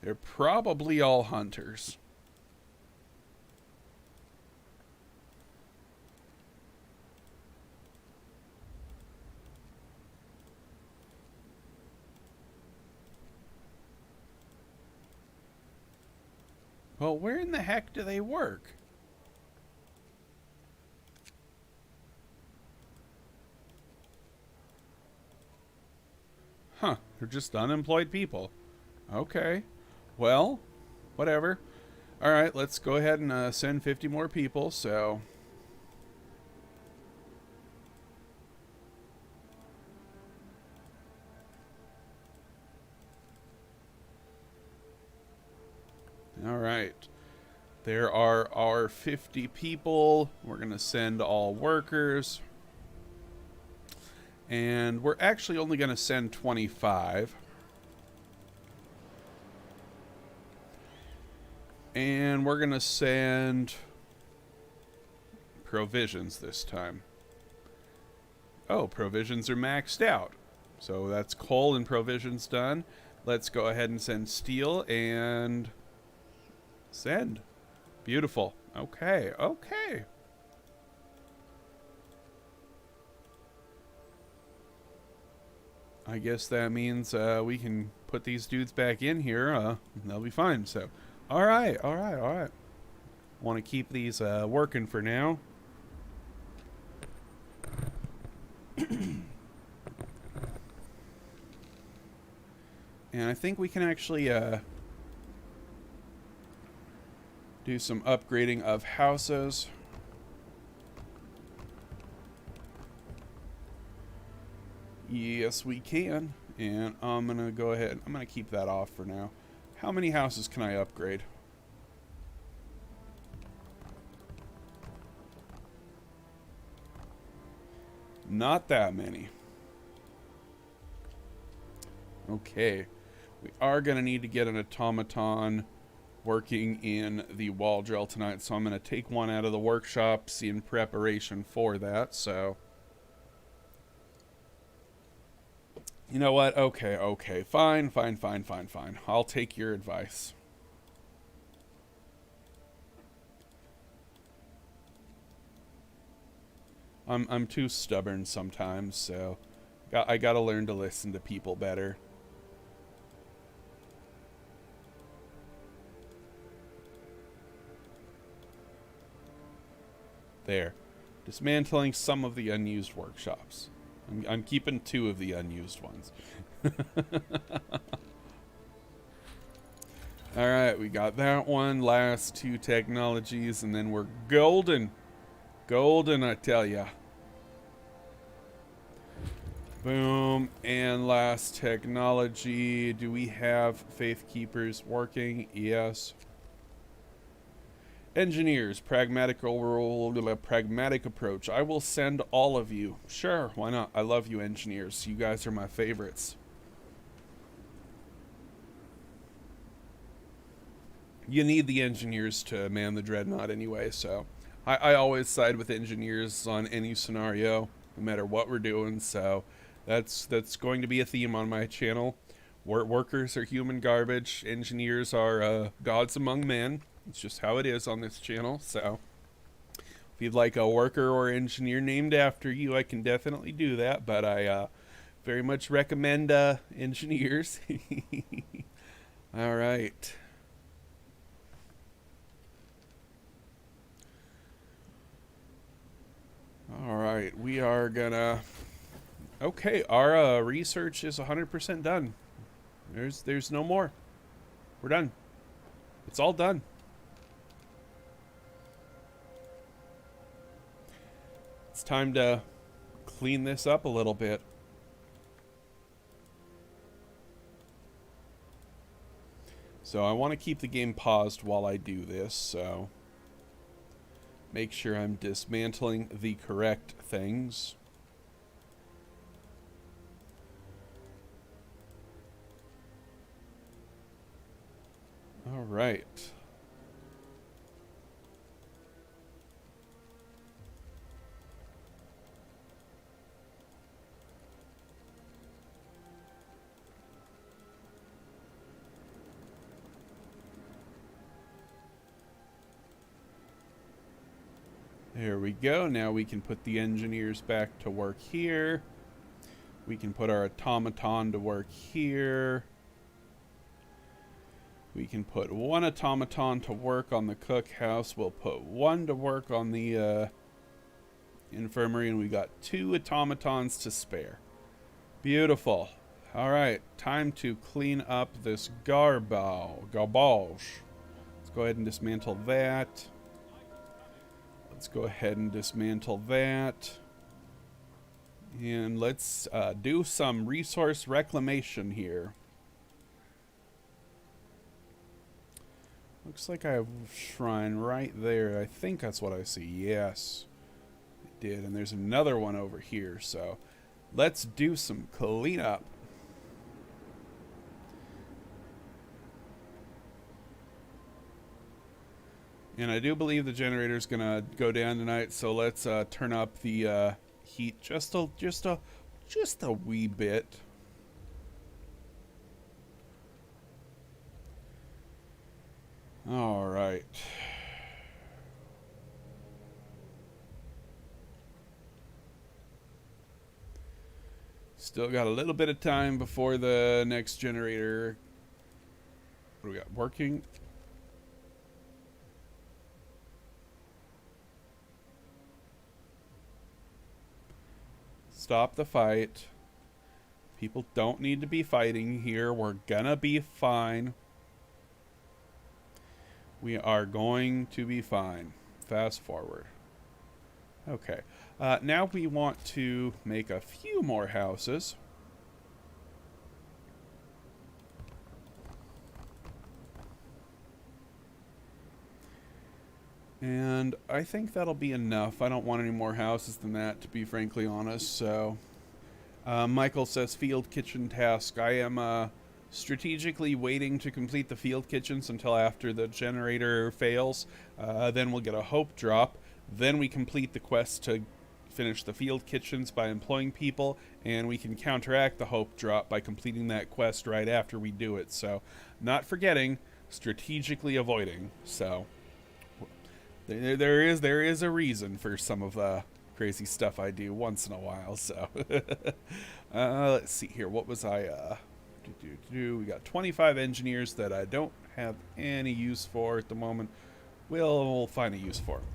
they're probably all hunters. Well, where in the heck do they work? Huh, they're just unemployed people. Okay. Well, whatever. Alright, let's go ahead and send 50 more people, so... Alright. There are our 50 people. We're going to send all workers. And we're actually only going to send 25. And we're going to send provisions this time. Oh, provisions are maxed out. So that's coal and provisions done. Let's go ahead and send steel and send. Beautiful. Okay, okay. I guess that means we can put these dudes back in here. They'll be fine. So, all right, all right, all right. Want to keep these working for now. And I think we can actually do some upgrading of houses. Yes, we can. And I'm going to go ahead. I'm going to keep that off for now. How many houses can I upgrade? Not that many. Okay. We are going to need to get an automaton working in the wall drill tonight, so I'm going to take one out of the workshops in preparation for that. So you know what? Okay, okay. Fine, fine, fine, fine, fine. I'll take your advice. I'm too stubborn sometimes, so I gotta learn to listen to people better. There. Dismantling some of the unused workshops. I'm keeping 2 of the unused ones. All right, we got that one. Last two technologies, and then we're golden. Golden, I tell ya. Boom. And last technology. Do we have Faith Keepers working? Yes. Engineers, pragmatic approach. I will send all of you. Sure, why not? I love you, engineers. You guys are my favorites. You need the engineers to man the dreadnought anyway, so I always side with engineers on any scenario, no matter what we're doing. So that's going to be a theme on my channel. Workers are human garbage. Engineers are gods among men. It's just how it is on this channel. So if you'd like a worker or engineer named after you, I can definitely do that. But I very much recommend engineers. All right. All right, we are gonna. Okay, our research is 100% done. There's no more. We're done. It's all done. It's time to clean this up a little bit. So I want to keep the game paused while I do this, so make sure I'm dismantling the correct things. All right. There we go. Now we can put the engineers back to work here. We can put our automaton to work here. We can put one automaton to work on the cookhouse. We'll put one to work on the infirmary, and we got 2 automatons to spare. Beautiful. All right, time to clean up this garbage. Let's go ahead and dismantle that. Let's go ahead and dismantle that. And let's do some resource reclamation here. Looks like I have a shrine right there. I think that's what I see. Yes, it did. And there's another one over here. So let's do some cleanup. And I do believe the generator's gonna go down tonight. So let's turn up the heat just a wee bit. All right. Still got a little bit of time before the next generator. What do we got working? Stop the fight. People don't need to be fighting here. We're gonna be fine. We are going to be fine. Fast forward. Okay. Now we want to make a few more houses. And I think that'll be enough. I don't want any more houses than that, to be frankly honest. So, Michael says field kitchen task. I am strategically waiting to complete the field kitchens until after the generator fails. Then we'll get a hope drop. Then we complete the quest to finish the field kitchens by employing people, and we can counteract the hope drop by completing that quest right after we do it. So, not forgetting, strategically avoiding. So, there is a reason for some of the crazy stuff I do once in a while. So, let's see here. What was I? We got 25 engineers that I don't have any use for at the moment. We'll find a use for them.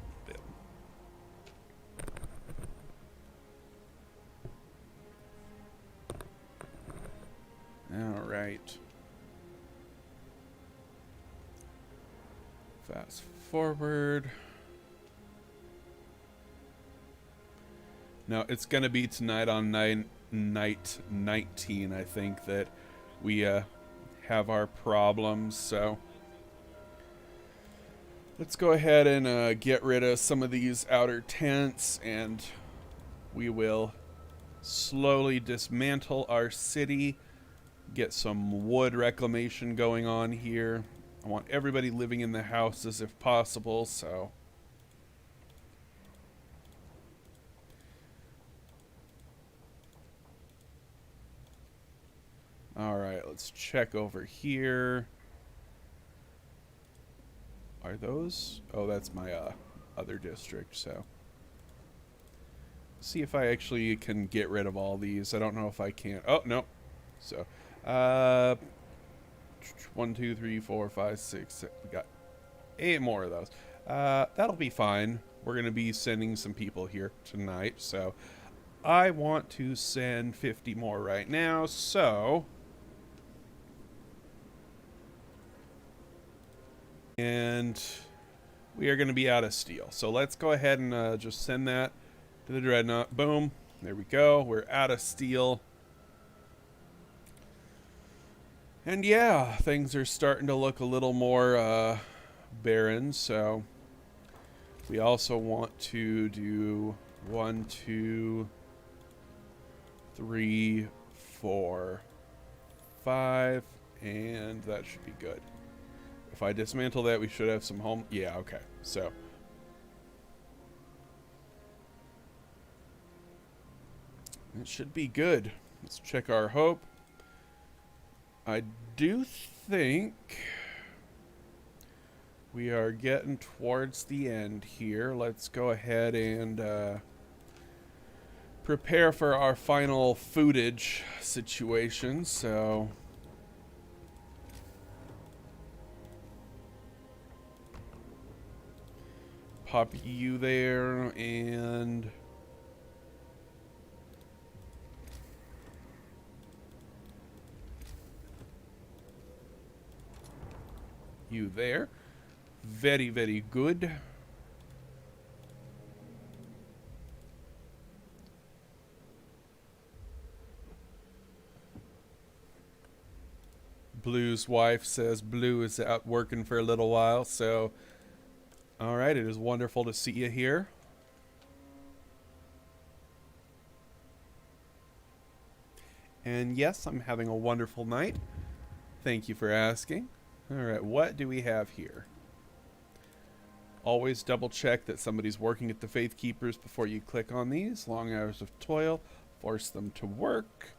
All right. Fast forward. No, it's going to be tonight on night 19, I think, that we have our problems. So let's go ahead and get rid of some of these outer tents, and we will slowly dismantle our city, get some wood reclamation going on here. I want everybody living in the houses if possible, so... Alright, let's check over here. Are those? Oh, that's my other district, so... See if I actually can get rid of all these. I don't know if I can. Oh, no. So, 1, 2, 3, 4, 5, 6. We got 8 more of those. That'll be fine. We're going to be sending some people here tonight, so I want to send 50 more right now, so... And we are going to be out of steel. So let's go ahead and just send that to the dreadnought. Boom. There we go. We're out of steel. And yeah, things are starting to look a little more barren. So we also want to do 1, 2, 3, 4, 5, and that should be good. If I dismantle that, we should have some home... Yeah, okay. So... it should be good. Let's check our hope. I do think... we are getting towards the end here. Let's go ahead and prepare for our final foodage situation, so... Pop you there, and you there. Very, very good. Blue's wife says Blue is out working for a little while, so... Alright, it is wonderful to see you here. And yes, I'm having a wonderful night. Thank you for asking. Alright, what do we have here? Always double check that somebody's working at the Faith Keepers before you click on these. Long hours of toil. Force them to work.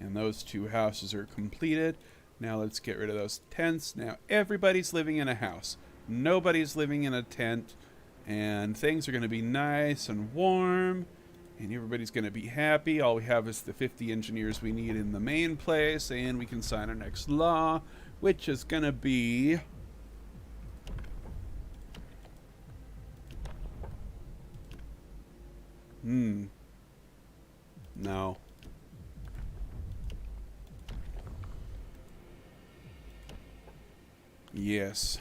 And those 2 houses are completed. Now let's get rid of those tents. Now everybody's living in a house. Nobody's living in a tent. And things are going to be nice and warm. And everybody's going to be happy. All we have is the 50 engineers we need in the main place. And we can sign our next law, which is going to be... No. Yes.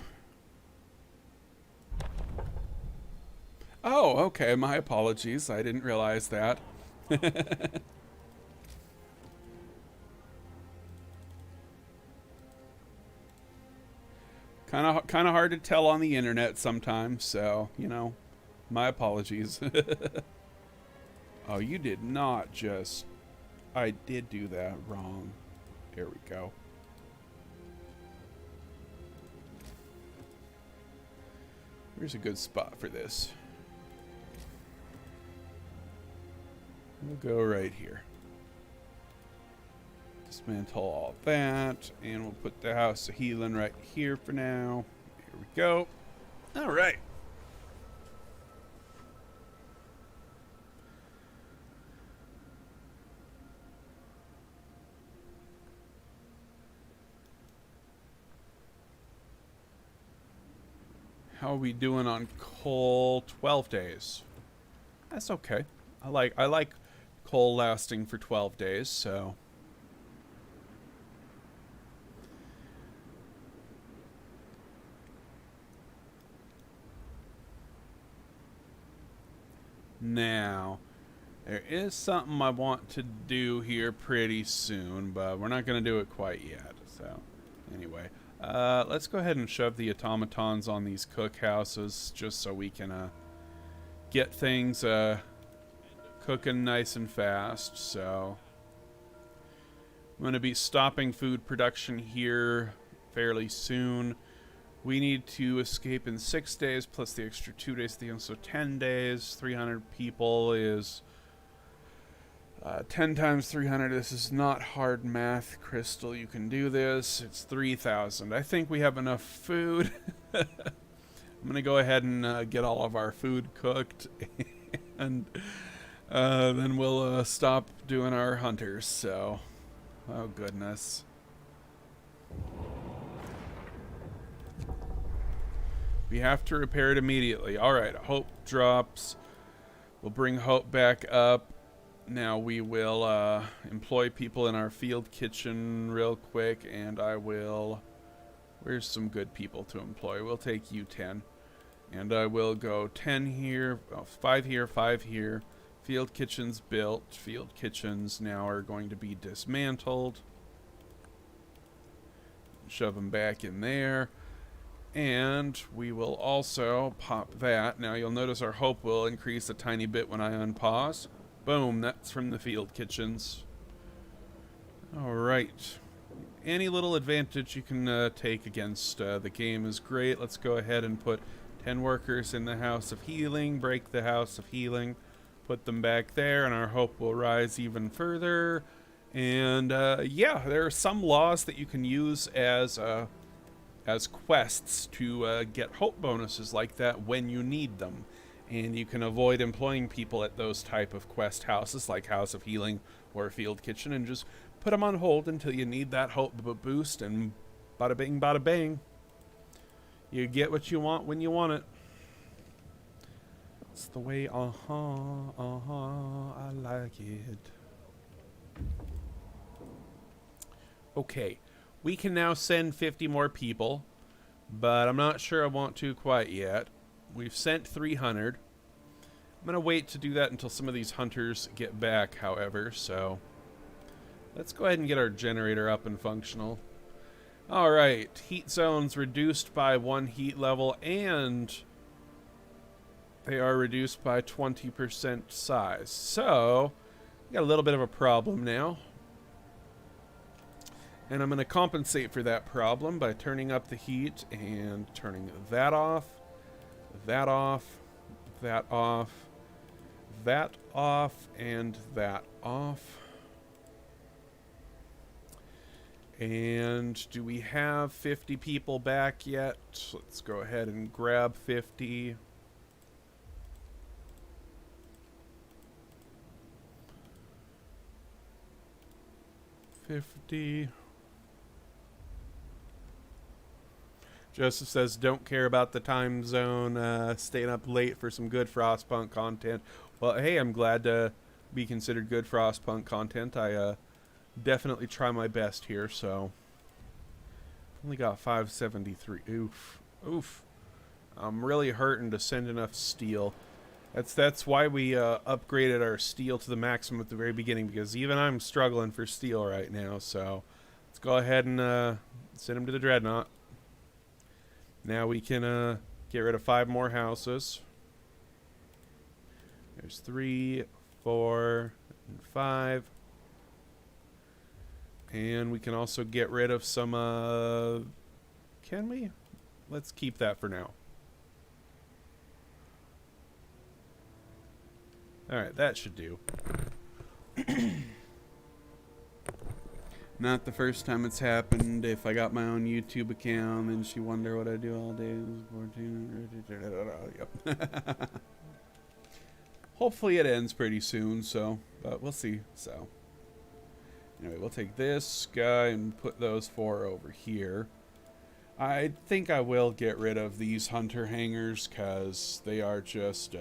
Oh, okay. My apologies. I didn't realize that. Kind of hard to tell on the internet sometimes, so, you know, my apologies. Oh, you did not just... I did do that wrong. There we go. Here's a good spot for this. We'll go right here. Dismantle all that, and we'll put the House of Healing right here for now. Here we go. All right. How are we doing on coal? 12 days. That's okay. I like coal lasting for 12 days, so... Now, there is something I want to do here pretty soon, but we're not going to do it quite yet. So, anyway, let's go ahead and shove the automatons on these cookhouses just so we can get things cooking nice and fast. So, I'm going to be stopping food production here fairly soon. We need to escape in 6 days plus the extra 2 days at the end, so 10 days. 300 people is 10 times 300. This is not hard math, Crystal. You can do this. It's 3,000. I think we have enough food. I'm going to go ahead and get all of our food cooked, and then we'll stop doing our hunters. So, oh goodness. We have to repair it immediately. Alright, hope drops. We'll bring hope back up. Now we will employ people in our field kitchen real quick, and I will... Where's some good people to employ? We'll take you 10. And I will go 10 here, 5 here, 5 here. Field kitchens built. Field kitchens now are going to be dismantled. Shove them back in there. And we will also pop that. Now you'll notice our hope will increase a tiny bit when I unpause. Boom, that's from the field kitchens. Alright. Any little advantage you can take against the game is great. Let's go ahead and put 10 workers in the House of Healing. Break the House of Healing. Put them back there, and our hope will rise even further. And yeah, there are some laws that you can use as quests to get hope bonuses like that when you need them. And you can avoid employing people at those type of quest houses like House of Healing or Field Kitchen and just put them on hold until you need that hope boost, and bada bing bada bang. You get what you want when you want it. It's the way, I like it. Okay. We can now send 50 more people, but I'm not sure I want to quite yet. We've sent 300. I'm going to wait to do that until some of these hunters get back, however, so let's go ahead and get our generator up and functional. Alright, heat zones reduced by 1 heat level, and they are reduced by 20% size. So, we got a little bit of a problem now. And I'm going to compensate for that problem by turning up the heat and turning that off, that off, that off, that off, and that off. And do we have 50 people back yet? Let's go ahead and grab 50. Joseph says, don't care about the time zone, staying up late for some good Frostpunk content. Well, hey, I'm glad to be considered good Frostpunk content. I definitely try my best here, so. Only got 573. Oof. Oof. I'm really hurting to send enough steel. That's why we upgraded our steel to the maximum at the very beginning, because even I'm struggling for steel right now, so. Let's go ahead and send him to the dreadnought. Now we can get rid of 5 more houses. There's 3, 4, and 5. And we can also get rid of some, can we? Let's keep that for now. Alright, that should do. Not the first time it's happened. If I got my own YouTube account, then she wonder what I do all day. Yep. Hopefully it ends pretty soon, so, but we'll see. So, anyway, we'll take this guy and put those 4 over here. I think I will get rid of these hunter hangers because they are just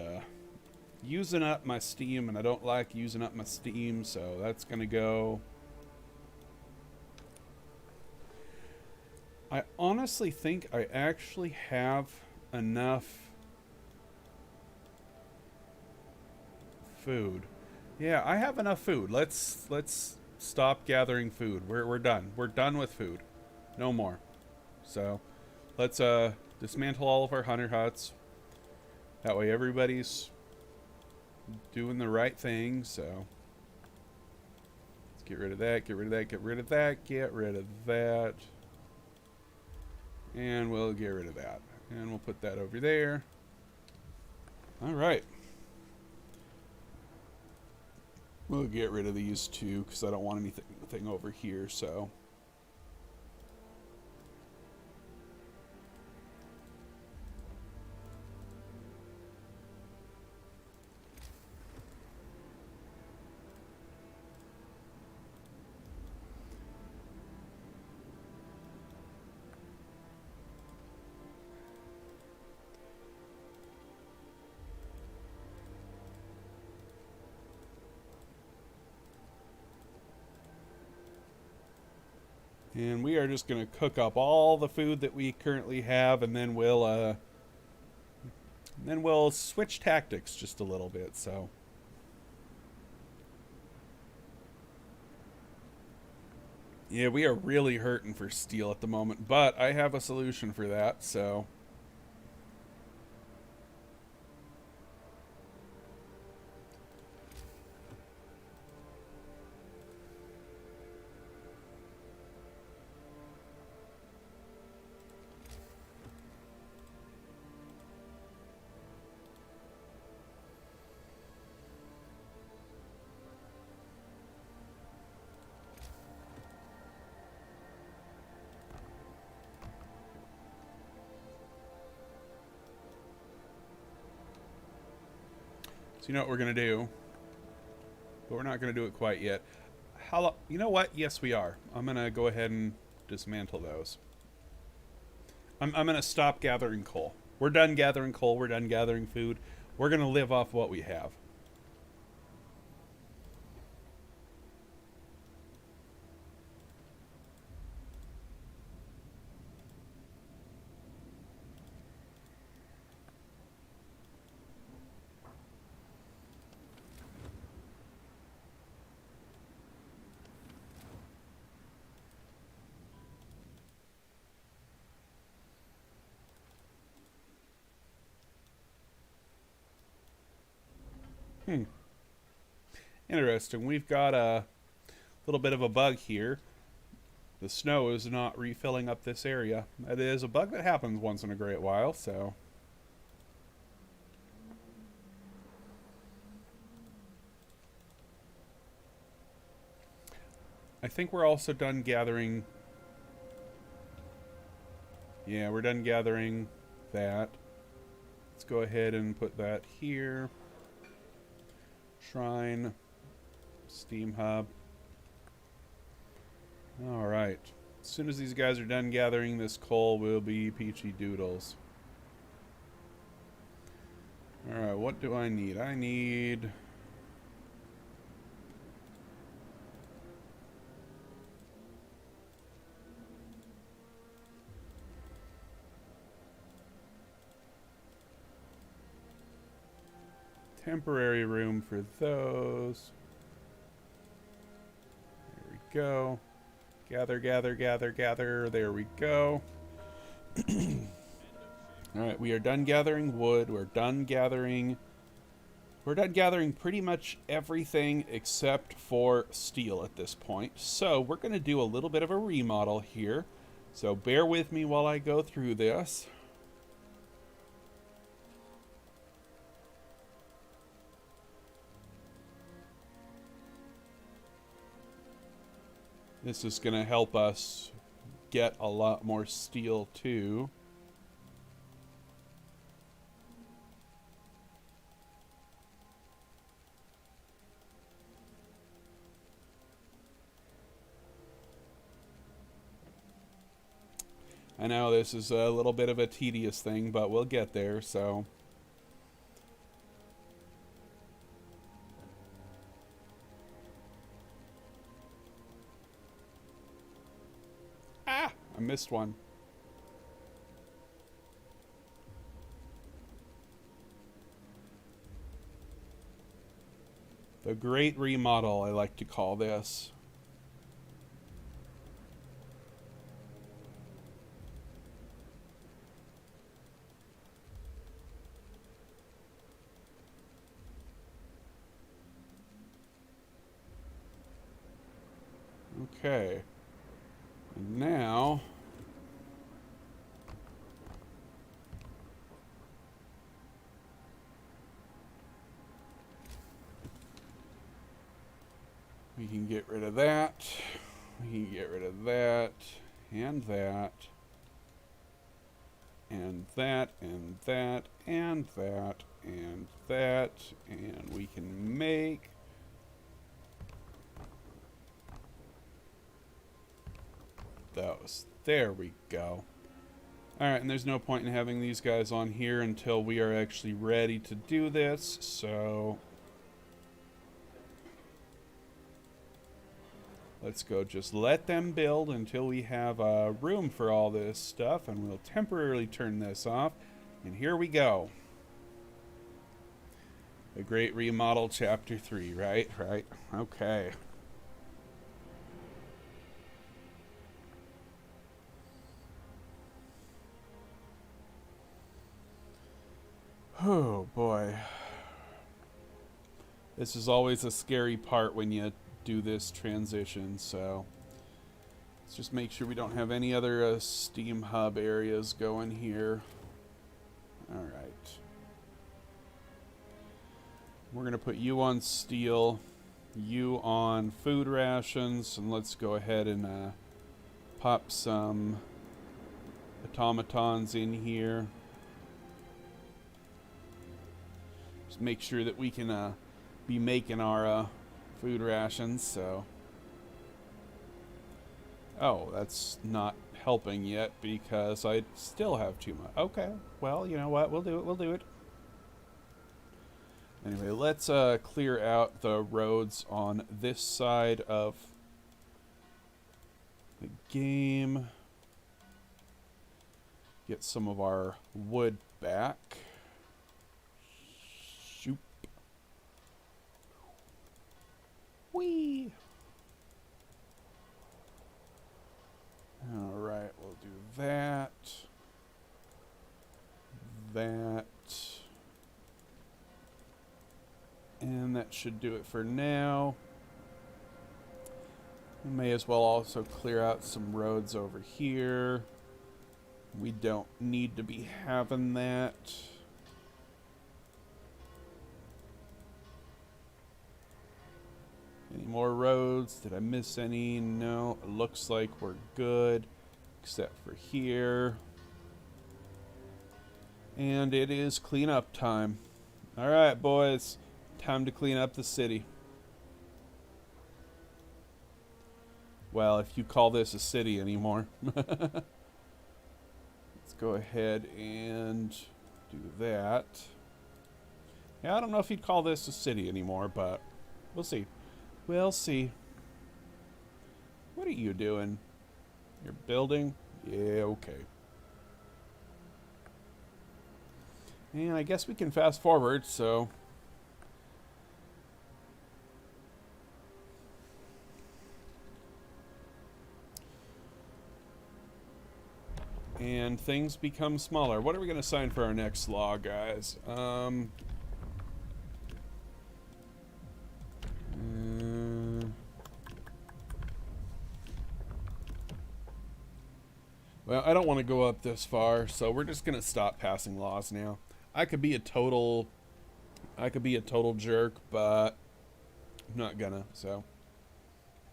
using up my steam, and I don't like using up my steam, so that's going to go. I honestly think I actually have enough food. Yeah, I have enough food. Let's stop gathering food. We're done. We're done with food. No more. So let's dismantle all of our hunter huts. That way everybody's doing the right thing. So let's get rid of that, get rid of that, get rid of that, get rid of that. And we'll get rid of that. And we'll put that over there. All right. We'll get rid of these two because I don't want anything over here, so. And we are just going to cook up all the food that we currently have, and then we'll switch tactics just a little bit. So, yeah, we are really hurting for steel at the moment, but I have a solution for that. So, you know what we're going to do? But we're not going to do it quite yet. You know what? Yes, we are. I'm going to go ahead and dismantle those. I'm going to stop gathering coal. We're done gathering coal. We're done gathering food. We're going to live off what we have. Interesting. We've got a little bit of a bug here. The snow is not refilling up this area. That is a bug that happens once in a great while, so. I think we're also done gathering. Yeah, we're done gathering that. Let's go ahead and put that here. Shrine. Steam hub. Alright. As soon as these guys are done gathering this coal, we'll be peachy doodles. Alright, what do I need? I need... temporary room for those. There we go. Gather, gather, gather, gather. There we go. Alright, we are done gathering wood. We're done gathering pretty much everything except for steel at this point. So we're going to do a little bit of a remodel here. So bear with me while I go through this. This is going to help us get a lot more steel too. I know this is a little bit of a tedious thing, but we'll get there, so... Ah! I missed one. The Great Remodel, I like to call this. Okay. And now... we can get rid of that. We can get rid of that. And that. And that. And that. And that. And that. And we can make... those. There we go. Alright, and there's no point in having these guys on here until we are actually ready to do this, so... let's go just let them build until we have room for all this stuff, and we'll temporarily turn this off. And here we go. The Great Remodel Chapter 3, right? Right. Okay. Oh, boy. This is always a scary part when you do this transition, so let's just make sure we don't have any other steam hub areas going here. Alright. We're going to put you on steel, you on food rations, and let's go ahead and pop some automatons in here. Just make sure that we can be making our food rations, so... oh, that's not helping yet because I still have too much. Okay, well, you know what? We'll do it. We'll do it. Anyway, let's clear out the roads on this side of the game. Get some of our wood back. Shoop. Whee! Alright, we'll do that. That. And that should do it for now. We may as well also clear out some roads over here. We don't need to be having that. Any more roads? Did I miss any? No. It looks like we're good. Except for here. And it is cleanup time. Alright, boys. Time to clean up the city. Well, if you call this a city anymore. Let's go ahead and do that. Yeah, I don't know if you'd call this a city anymore, but we'll see. We'll see. What are you doing? You're building? Yeah, okay. And I guess we can fast forward, so... and things become smaller. What are we going to sign for our next law, guys? Well, I don't want to go up this far, so we're just going to stop passing laws now. I could be a total jerk, but I'm not gonna, so.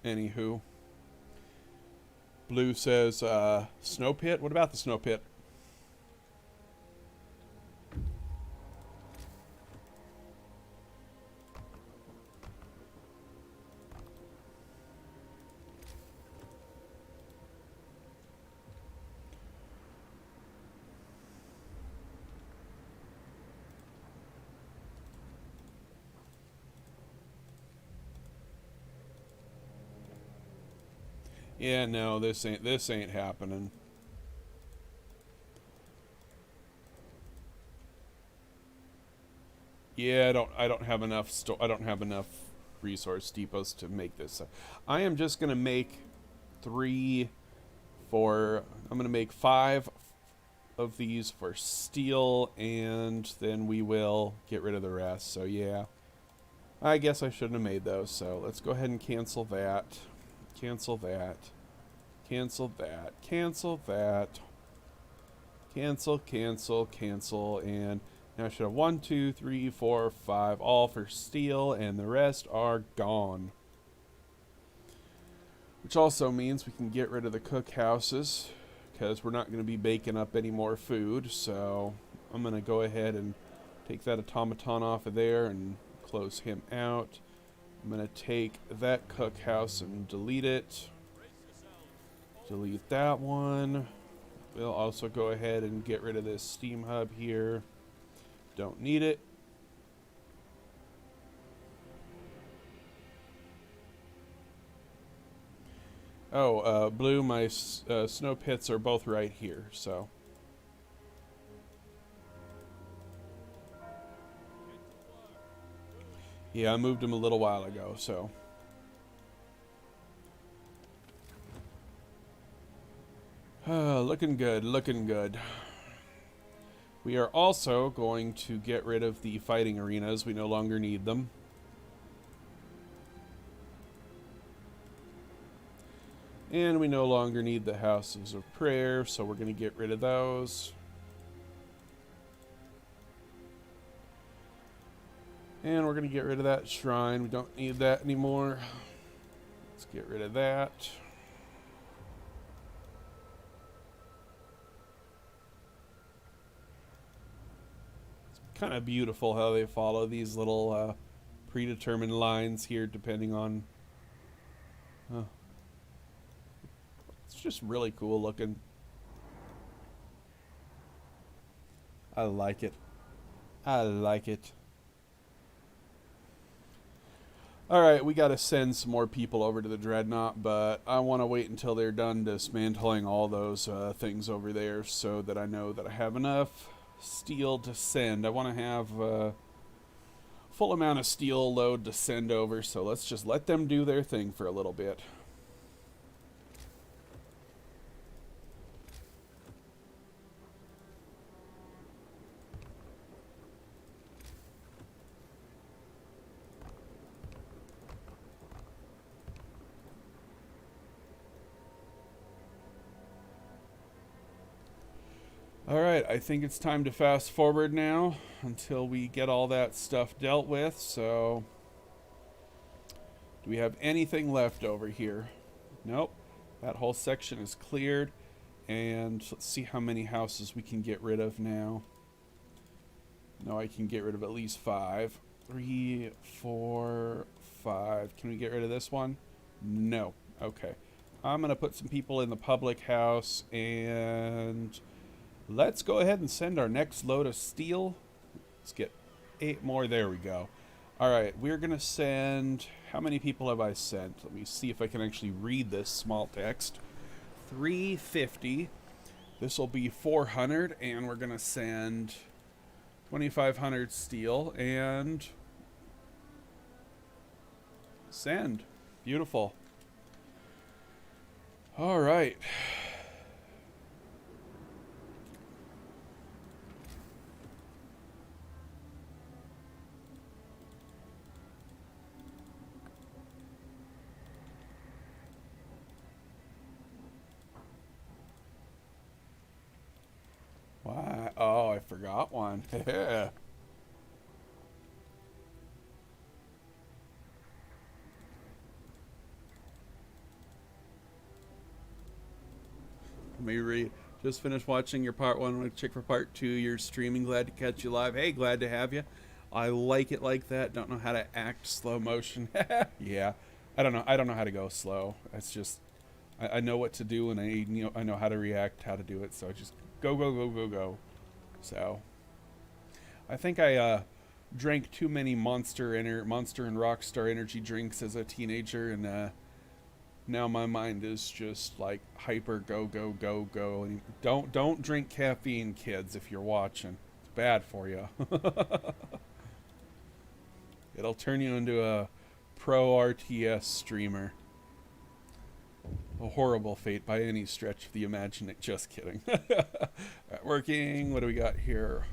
Anywho. Blue says, snow pit? What about the snow pit? Yeah, no, this ain't happening. Yeah, I don't have enough resource depots to make this. I am just going to make 3 for... I'm going to make 5 of these for steel, and then we will get rid of the rest. So yeah, I guess I shouldn't have made those. So let's go ahead and cancel that. Cancel that. Cancel that. Cancel that. Cancel, cancel, cancel, and now I should have 1, 2, 3, 4, 5, all for steel, and the rest are gone. Which also means we can get rid of the cookhouses, because we're not going to be baking up any more food. So I'm going to go ahead and take that automaton off of there and close him out. I'm going to take that cookhouse and delete it. Delete that one. We'll also go ahead and get rid of this steam hub here. Don't need it. Oh, Blue, my snow pits are both right here, so. Yeah, I moved them a little while ago, so. Looking good, looking good. We are also going to get rid of the fighting arenas. We no longer need them. And we no longer need the houses of prayer, so we're going to get rid of those. And we're going to get rid of that shrine. We don't need that anymore. Let's get rid of that. It's kind of beautiful how they follow these little predetermined lines here, depending on... It's just really cool looking. I like it. I like it. Alright, we gotta send some more people over to the dreadnought, but I want to wait until they're done dismantling all those things over there so that I know that I have enough steel to send. I want to have a full amount of steel load to send over, so let's just let them do their thing for a little bit. Alright, I think it's time to fast forward now until we get all that stuff dealt with. So, do we have anything left over here? Nope. That whole section is cleared. And let's see how many houses we can get rid of now. No, I can get rid of at least 5. 3, 4, 5. Can we get rid of this one? No. Okay. I'm going to put some people in the public house, and let's go ahead and send our next load of steel. Let's get 8 more. There we go. Alright, we're going to send... How many people have I sent? Let me see if I can actually read this small text. 350. This will be 400, and we're going to send 2,500 steel, and send. Beautiful. Alright. Why? Oh, I forgot one. Yeah. Let me read. Just finished watching your part 1. Want to check for part 2. You're streaming. Glad to catch you live. Hey, glad to have you. I like it like that. Don't know how to act slow motion. Yeah. I don't know. I don't know how to go slow. It's just I know what to do, and I know how to react, how to do it. So I just go, go, go, go, go. So I think I drank too many Monster and Rockstar energy drinks as a teenager, and now my mind is just like hyper go, go, go, go. And don't drink caffeine, kids, if you're watching. It's bad for you. It'll turn you into a pro RTS streamer. A horrible fate by any stretch of the imagination. Just kidding. Right, working. What do we got here?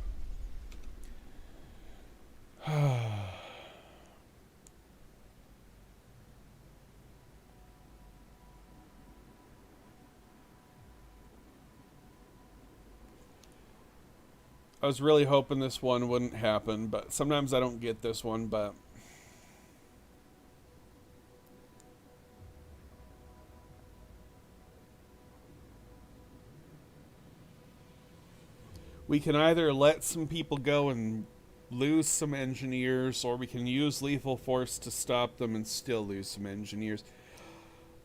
I was really hoping this one wouldn't happen, but sometimes I don't get this one, but we can either let some people go and lose some engineers, or we can use lethal force to stop them and still lose some engineers.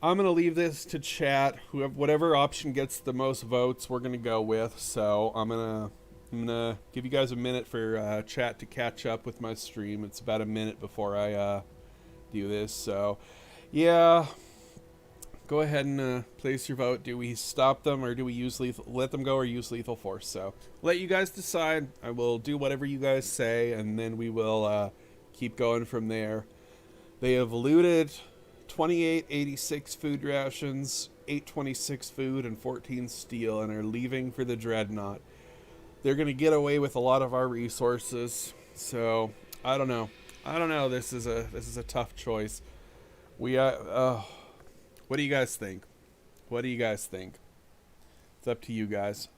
I'm going to leave this to chat. Whatever option gets the most votes, we're going to go with. So I'm gonna give you guys a minute for chat to catch up with my stream. It's about a minute before I do this. So yeah, go ahead and place your vote. Do we stop them, or do we let them go, or use lethal force? So let you guys decide. I will do whatever you guys say, and then we will keep going from there. They have looted 2886 food rations, 826 food, and 14 steel, and are leaving for the dreadnought. They're going to get away with a lot of our resources. So I don't know. This is a tough choice. What do you guys think? It's up to you guys.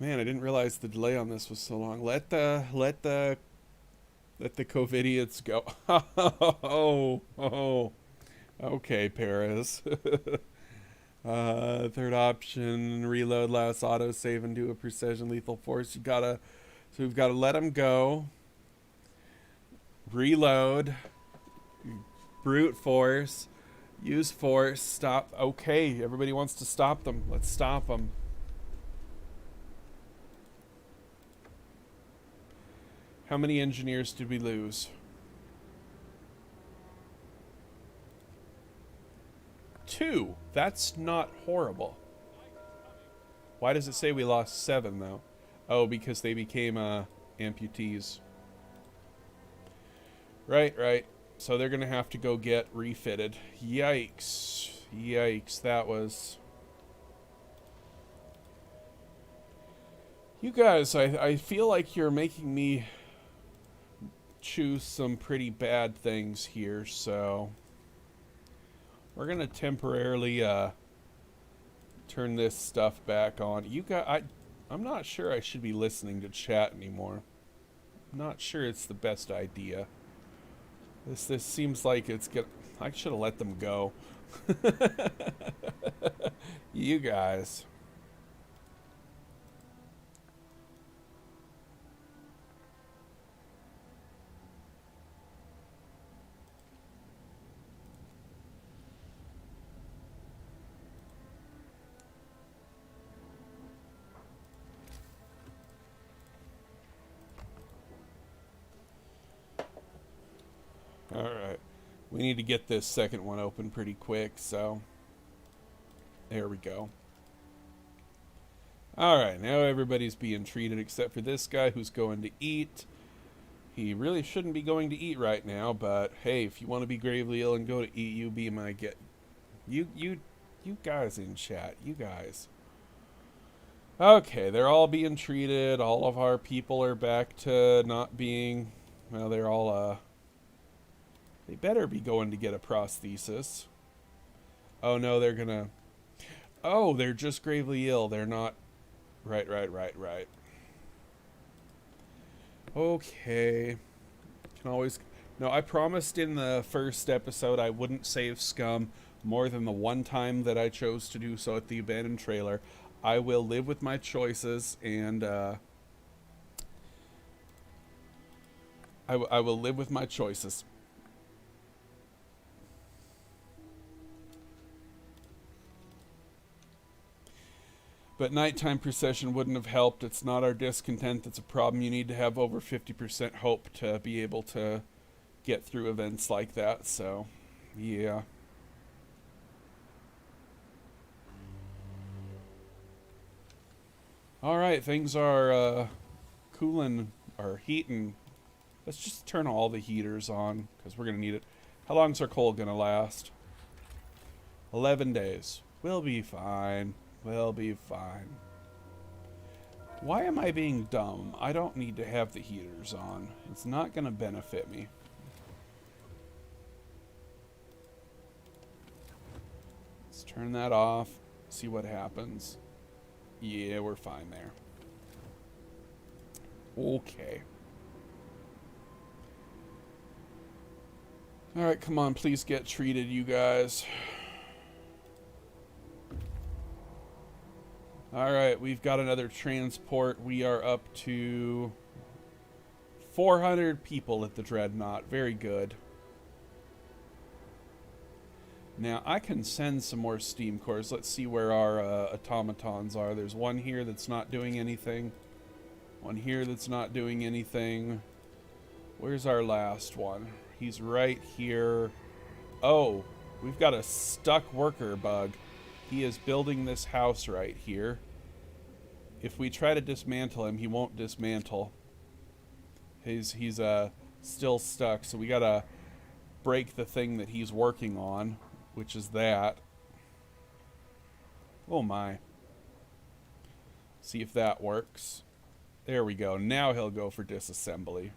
Man, I didn't realize the delay on this was so long. Let the COVIDiots go. Oh. Okay, Paris. Third option, reload less autosave and do a precision lethal force. So we've got to let them go. Reload. Brute force. Use force. Stop. Okay, everybody wants to stop them. Let's stop them. How many engineers did we lose? 2. That's not horrible. Why does it say we lost 7 though? Oh, because they became amputees. Right. So they're gonna have to go get refitted. Yikes, that was... You guys, I feel like you're making me choose some pretty bad things here, so we're gonna temporarily turn this stuff back on. I'm not sure I should be listening to chat anymore. I'm not sure it's the best idea. This seems like I should have let them go. You guys. Alright, we need to get this second one open pretty quick, so there we go. Alright, now everybody's being treated except for this guy who's going to eat. He really shouldn't be going to eat right now, but hey, if you want to be gravely ill and go to eat, you be my get. You guys in chat, you guys. Okay, they're all being treated. All of our people are back to not being, well, they're all, they better be going to get a prosthesis. Oh no, they're gonna... Oh, they're just gravely ill. They're not... Right. Okay. Can always... No, I promised in the first episode I wouldn't save scum more than the one time that I chose to do so at the abandoned trailer. I will live with my choices, and I will live with my choices. But nighttime procession wouldn't have helped. It's not our discontent that's a problem. You need to have over 50% hope to be able to get through events like that. So, yeah. Alright, things are cooling our heating. Let's just turn all the heaters on because we're going to need it. How long's our coal going to last? 11 days. We'll be fine. We'll be fine. Why am I being dumb? I don't need to have the heaters on. It's not going to benefit me. Let's turn that off. See what happens. Yeah, we're fine there. Okay. Alright, come on, please get treated, you guys. Alright, we've got another transport. We are up to 400 people at the dreadnought. Very good. Now, I can send some more steam cores. Let's see where our automatons are. There's one here that's not doing anything. One here that's not doing anything. Where's our last one? He's right here. Oh, we've got a stuck worker bug. He is building this house right here. If we try to dismantle him, he won't dismantle. He's still stuck, so we gotta break the thing that he's working on, which is that. Oh my. See if that works. There we go. Now he'll go for disassembly.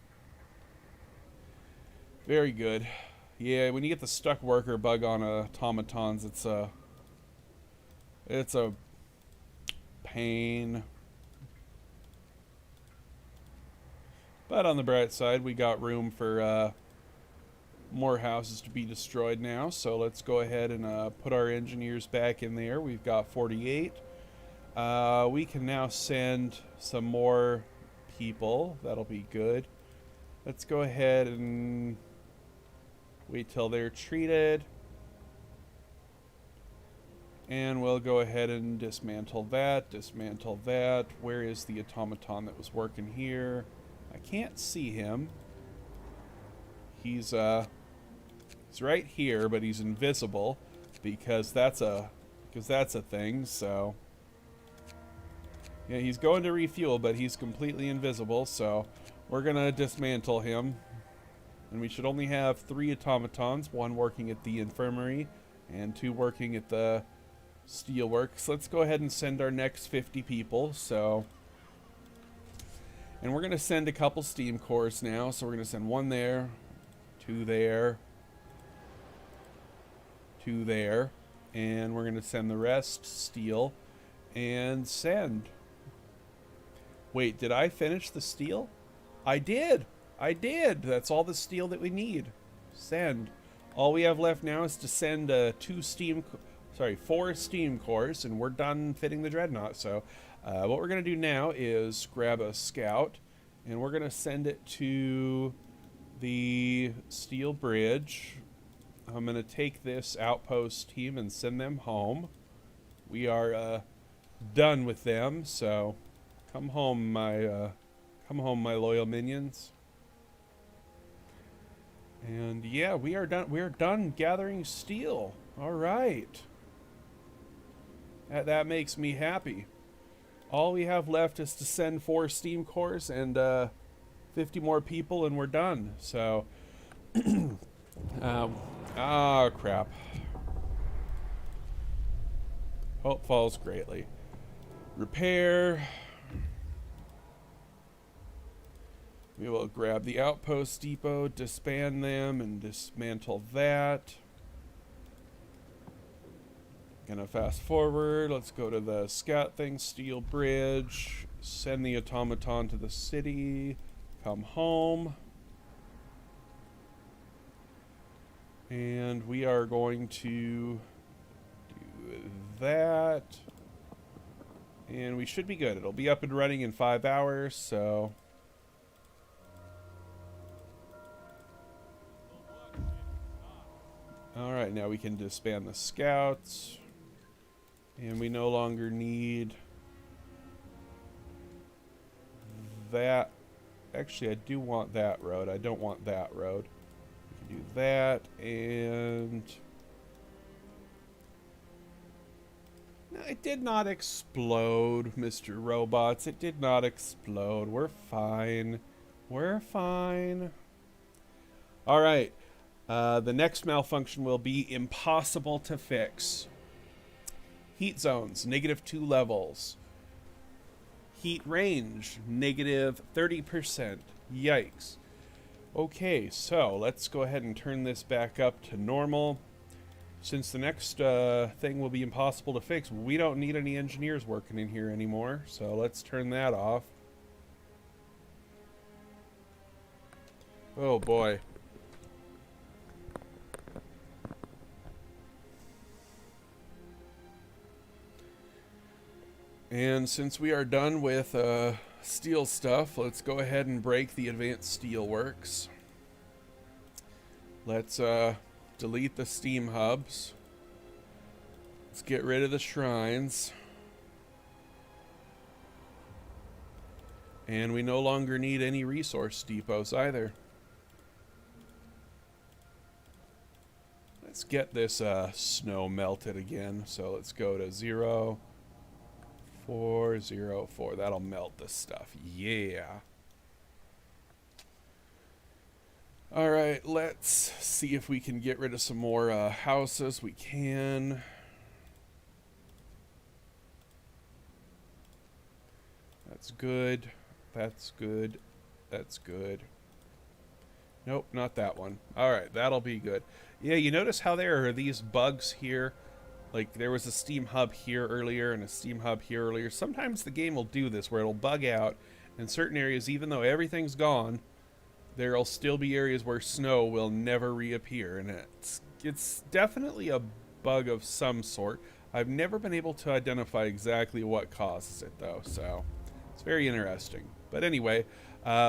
Very good. Yeah, when you get the stuck worker bug on automatons, it's a pain. But on the bright side, we got room for more houses to be destroyed now. So let's go ahead and put our engineers back in there. We've got 48. We can now send some more people. That'll be good. Let's go ahead and wait till they're treated. And we'll go ahead and dismantle that, dismantle that. Where is the automaton that was working here? I can't see him. He's right here, but he's invisible because that's a thing, so yeah, he's going to refuel, but he's completely invisible, so we're gonna dismantle him. And we should only have 3 automatons, 1 working at the infirmary and 2 working at the steelworks. Let's go ahead and send our next 50 people. So, and we're going to send a couple steam cores now. So we're going to send 1 there, 2 there, 2 there, and we're going to send the rest steel and send. Wait, did I finish the steel? I did. I did. That's all the steel that we need. Send. All we have left now is to send 4 steam cores, and we're done fitting the dreadnought. So what we're going to do now is grab a scout, and we're going to send it to the steel bridge. I'm going to take this outpost team and send them home. We are done with them, so come home, my loyal minions. And yeah, we are done. We're done gathering steel. All right. That makes me happy. All we have left is to send 4 steam cores and 50 more people, and we're done. So, crap. Hope falls greatly. Repair. We will grab the outpost depot, disband them, and dismantle that. Gonna fast forward. Let's go to the scout thing, steel bridge, send the automaton to the city, come home. And we are going to do that. And we should be good. It'll be up and running in 5 hours, so alright, now we can disband the scouts. And we no longer need that. Actually, I do want that road. I don't want that road. We can do that, and no, it did not explode, Mr. Robots. It did not explode. We're fine. We're fine. All right. The next malfunction will be impossible to fix. Heat zones, -2 levels. Heat range, -30%. Yikes. Okay, so let's go ahead and turn this back up to normal. Since the next thing will be impossible to fix, we don't need any engineers working in here anymore. So let's turn that off. Oh boy. And since we are done with steel stuff, let's go ahead and break the advanced steel works. Let's delete the steam hubs. Let's get rid of the shrines. And we no longer need any resource depots either. Let's get this snow melted again. So let's go to 0, 4, 0, 4. That'll melt this stuff. Yeah. All right, let's see if we can get rid of some more houses. We can. That's good. That's good. That's good. Nope, not that one. All right, that'll be good. Yeah, you notice how there are these bugs here? Like, there was a steam hub here earlier and a steam hub here earlier. Sometimes the game will do this, where it'll bug out in certain areas, even though everything's gone, there'll still be areas where snow will never reappear, and it's definitely a bug of some sort. I've never been able to identify exactly what causes it, though, so it's very interesting. But anyway,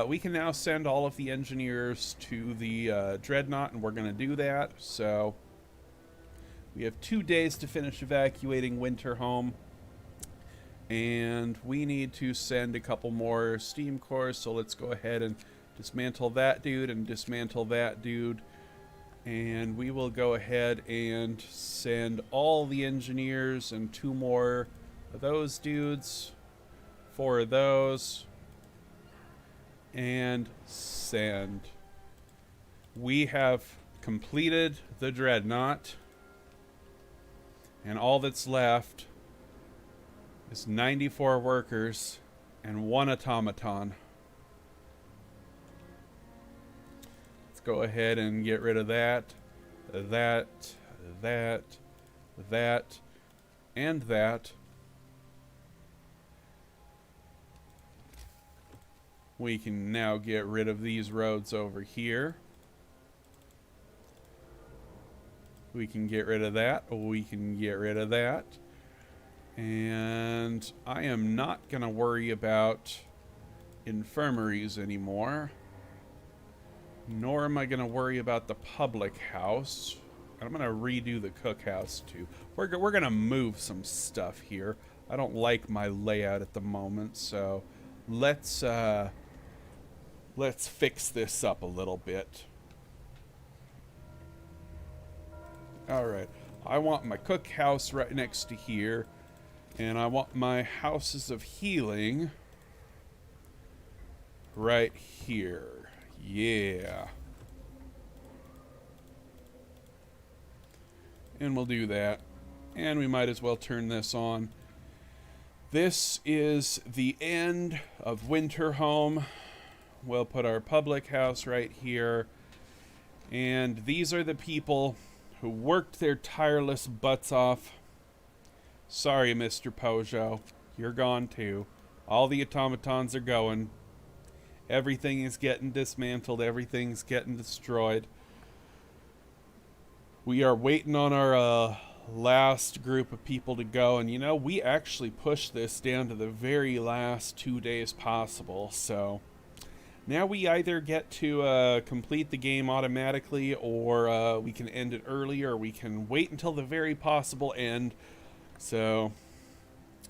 we can now send all of the engineers to the dreadnought, and we're going to do that. So we have 2 days to finish evacuating Winterhome, and we need to send a couple more steam cores, so let's go ahead and dismantle that dude and dismantle that dude. And we will go ahead and send all the engineers and 2 more of those dudes, 4 of those, and send. We have completed the dreadnought, and all that's left is 94 workers and 1 automaton. Go ahead and get rid of that, and that. We can now get rid of these roads over here. We can get rid of that. We can get rid of that. And I am not going to worry about infirmaries anymore. Nor am I going to worry about the public house. I'm going to redo the cookhouse too. We're going to move some stuff here. I don't like my layout at the moment, so let's fix this up a little bit. All right. I want my cookhouse right next to here, and I want my houses of healing right here. Yeah. And we'll do that. And we might as well turn this on. This is the end of Winterhome. We'll put our public house right here. And these are the people who worked their tireless butts off. Sorry, Mr. Pojo. You're gone too. All the automatons are going. Everything is getting dismantled. Everything's getting destroyed. We are waiting on our last group of people to go. And, you know, we actually pushed this down to the very last 2 days possible. So now we either get to complete the game automatically, or we can end it early, or we can wait until the very possible end. So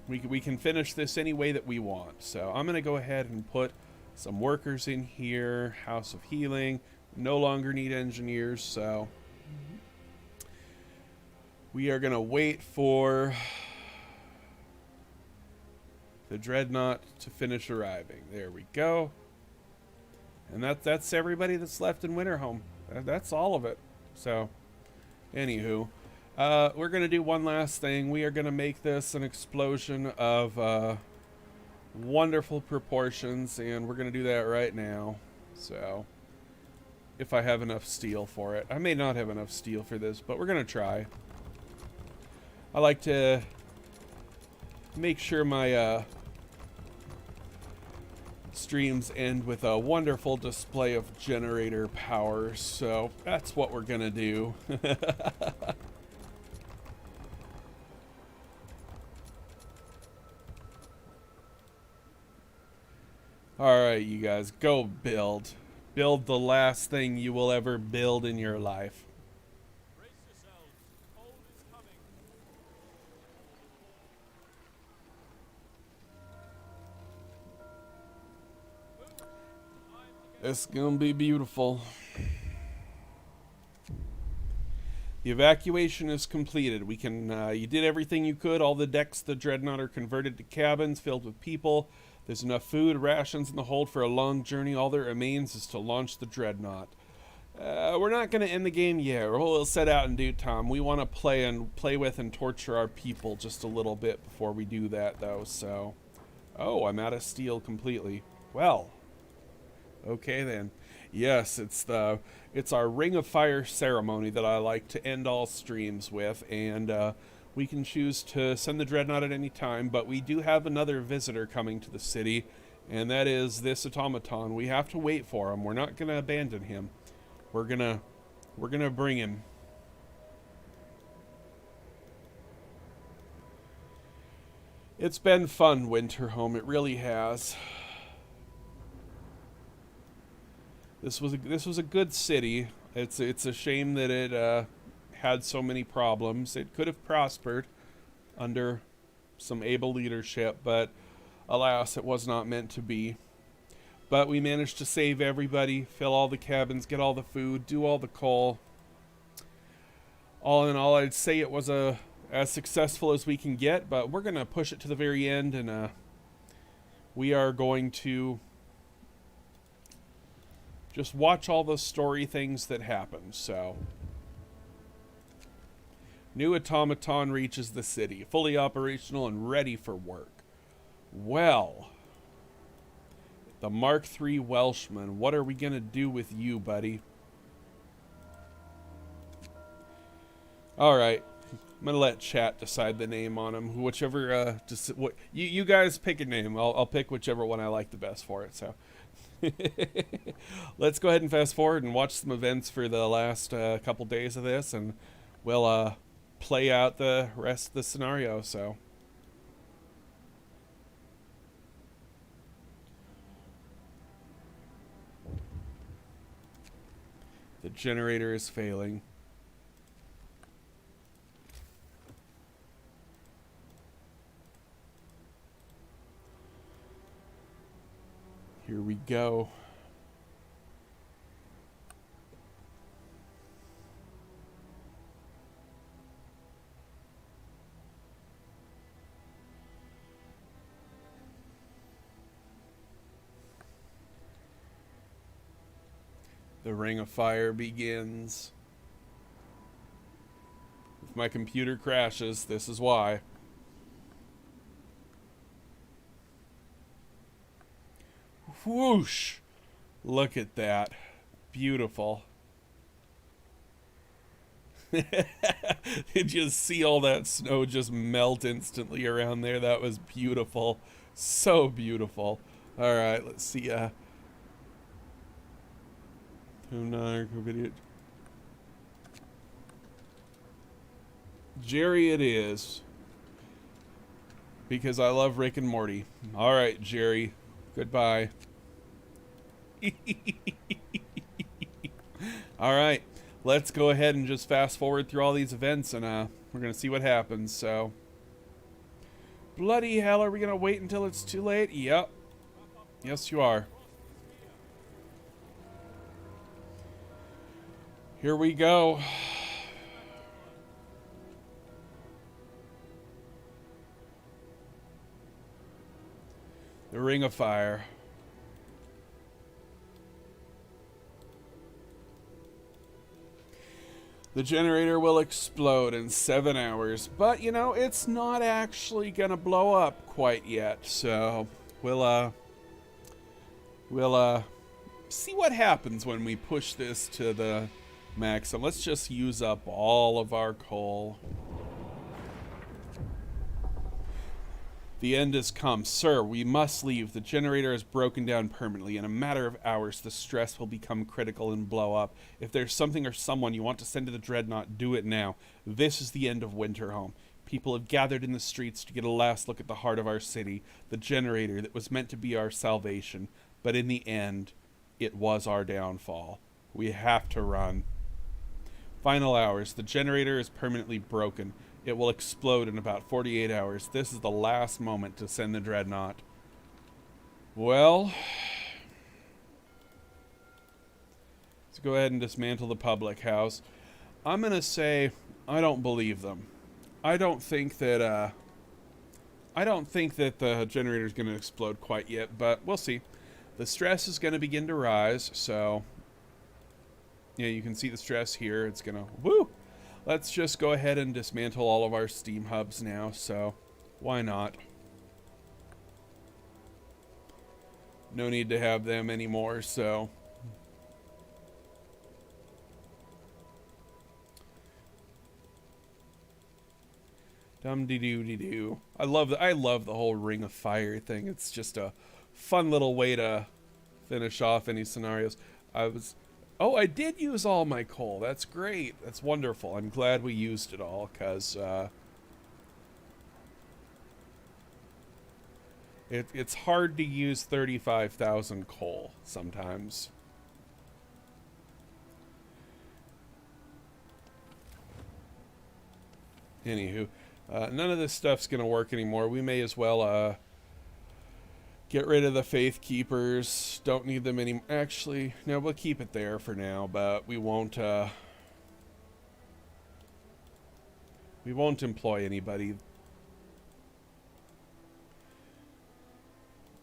we can finish this any way that we want. So I'm going to go ahead and put some workers in here. House of Healing. No longer need engineers, so we are going to wait for the dreadnought to finish arriving. There we go. And that's everybody that's left in Winterhome. That's all of it. So, anywho, we're gonna do one last thing. We are gonna make this an explosion of wonderful proportions, and we're gonna do that right now. So, if I have enough steel for it. I may not have enough steel for this, but we're gonna try. I like to make sure my streams end with a wonderful display of generator power, so that's what we're gonna do. Alright, you guys, go build. Build the last thing you will ever build in your life. Brace yourselves. Cold is coming. It's gonna be beautiful. The evacuation is completed. We can, you did everything you could. All the decks, the dreadnought, are converted to cabins filled with people. There's enough food, rations in the hold for a long journey. All that remains is to launch the dreadnought. We're not going to end the game yet. We'll set out in due time. We want to play with and torture our people just a little bit before we do that, though. So, oh, I'm out of steel completely. Well, okay then. Yes, it's our Ring of Fire ceremony that I like to end all streams with, and we can choose to send the dreadnought at any time, but we do have another visitor coming to the city, and that is this automaton. We have to wait for him. We're not going to abandon him. We're gonna bring him. It's been fun, Winterhome. It really has. This was a good city. It's a shame that it had so many problems. It could have prospered under some able leadership, but alas, it was not meant to be. But we managed to save everybody, fill all the cabins, get all the food, do all the coal. All in all, I'd say it was as successful as we can get, but we're going to push it to the very end, and we are going to just watch all the story things that happen. So, new automaton reaches the city, fully operational and ready for work. Well, the Mark III Welshman, what are we going to do with you, buddy? Alright, I'm going to let chat decide the name on him. Whichever, you guys pick a name. I'll pick whichever one I like the best for it, so. Let's go ahead and fast forward and watch some events for the last couple days of this, and we'll play out the rest of the scenario, so. The generator is failing. Here we go. The Ring of Fire begins. If my computer crashes, this is why. Whoosh! Look at that. Beautiful. Did you see all that snow just melt instantly around there? That was beautiful. So beautiful. Alright, let's see. Jerry it is. Because I love Rick and Morty. Alright, Jerry. Goodbye. Alright, let's go ahead and just fast forward through all these events, and we're gonna see what happens. So, bloody hell, are we gonna wait until it's too late? Yep. Yes, you are. Here we go. The Ring of Fire. The generator will explode in 7 hours, but you know, it's not actually gonna blow up quite yet, so we'll see what happens when we push this to the maximum. Let's just use up all of our coal. The end has come. Sir, we must leave. The generator has broken down permanently. In a matter of hours, the stress will become critical and blow up. If there's something or someone you want to send to the dreadnought, do it now. This is the end of Winterhome. People have gathered in the streets to get a last look at the heart of our city, the generator that was meant to be our salvation. But in the end, it was our downfall. We have to run. Final hours. The generator is permanently broken. It will explode in about 48 hours. This is the last moment to send the dreadnought. Well, let's go ahead and dismantle the public house. I'm going to say I don't believe them. I don't think that the generator is going to explode quite yet, but we'll see. The stress is going to begin to rise, so yeah, you can see the stress here. It's going to woo. Let's just go ahead and dismantle all of our steam hubs now, so why not? No need to have them anymore, so. Dum-de-doo-de-doo. I love the whole Ring of Fire thing. It's just a fun little way to finish off any scenarios. Oh, I did use all my coal. That's great. That's wonderful. I'm glad we used it all, because it's hard to use 35,000 coal sometimes. Anywho, none of this stuff's going to work anymore. We may as well get rid of the Faith Keepers. Don't need them anymore. Actually, no, we'll keep it there for now, but we won't employ anybody.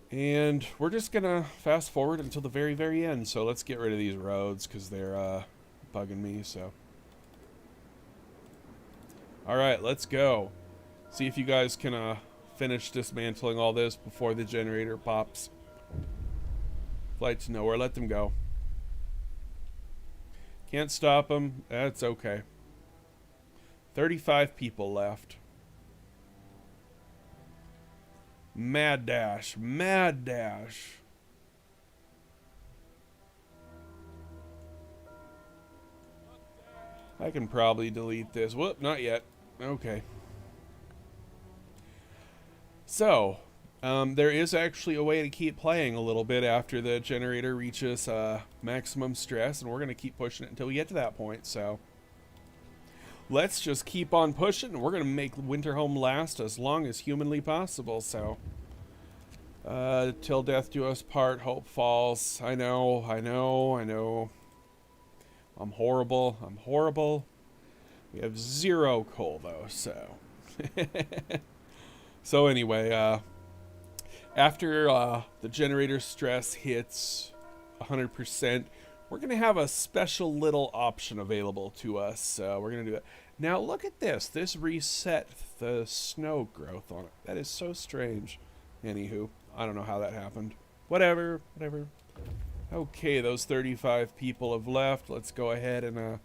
And we're just gonna fast forward until the very, very end. So let's get rid of these roads because they're bugging me. So, all right, let's go. See if you guys can finish dismantling all this before the generator pops. Flight to nowhere. Let them go. Can't stop them. That's okay. 35 people left. Mad dash. Mad dash. I can probably delete this. Whoop, not yet. Okay. So, there is actually a way to keep playing a little bit after the generator reaches maximum stress, and we're going to keep pushing it until we get to that point, so let's just keep on pushing, and we're going to make Winterhome last as long as humanly possible, so till death do us part, hope falls. I know. I'm horrible. We have 0 coal, though, so so anyway, after the generator stress hits 100%, we're going to have a special little option available to us. So we're going to do it. Now look at this. This reset the snow growth on it. That is so strange. Anywho, I don't know how that happened. Whatever. Okay, those 35 people have left. Let's go ahead and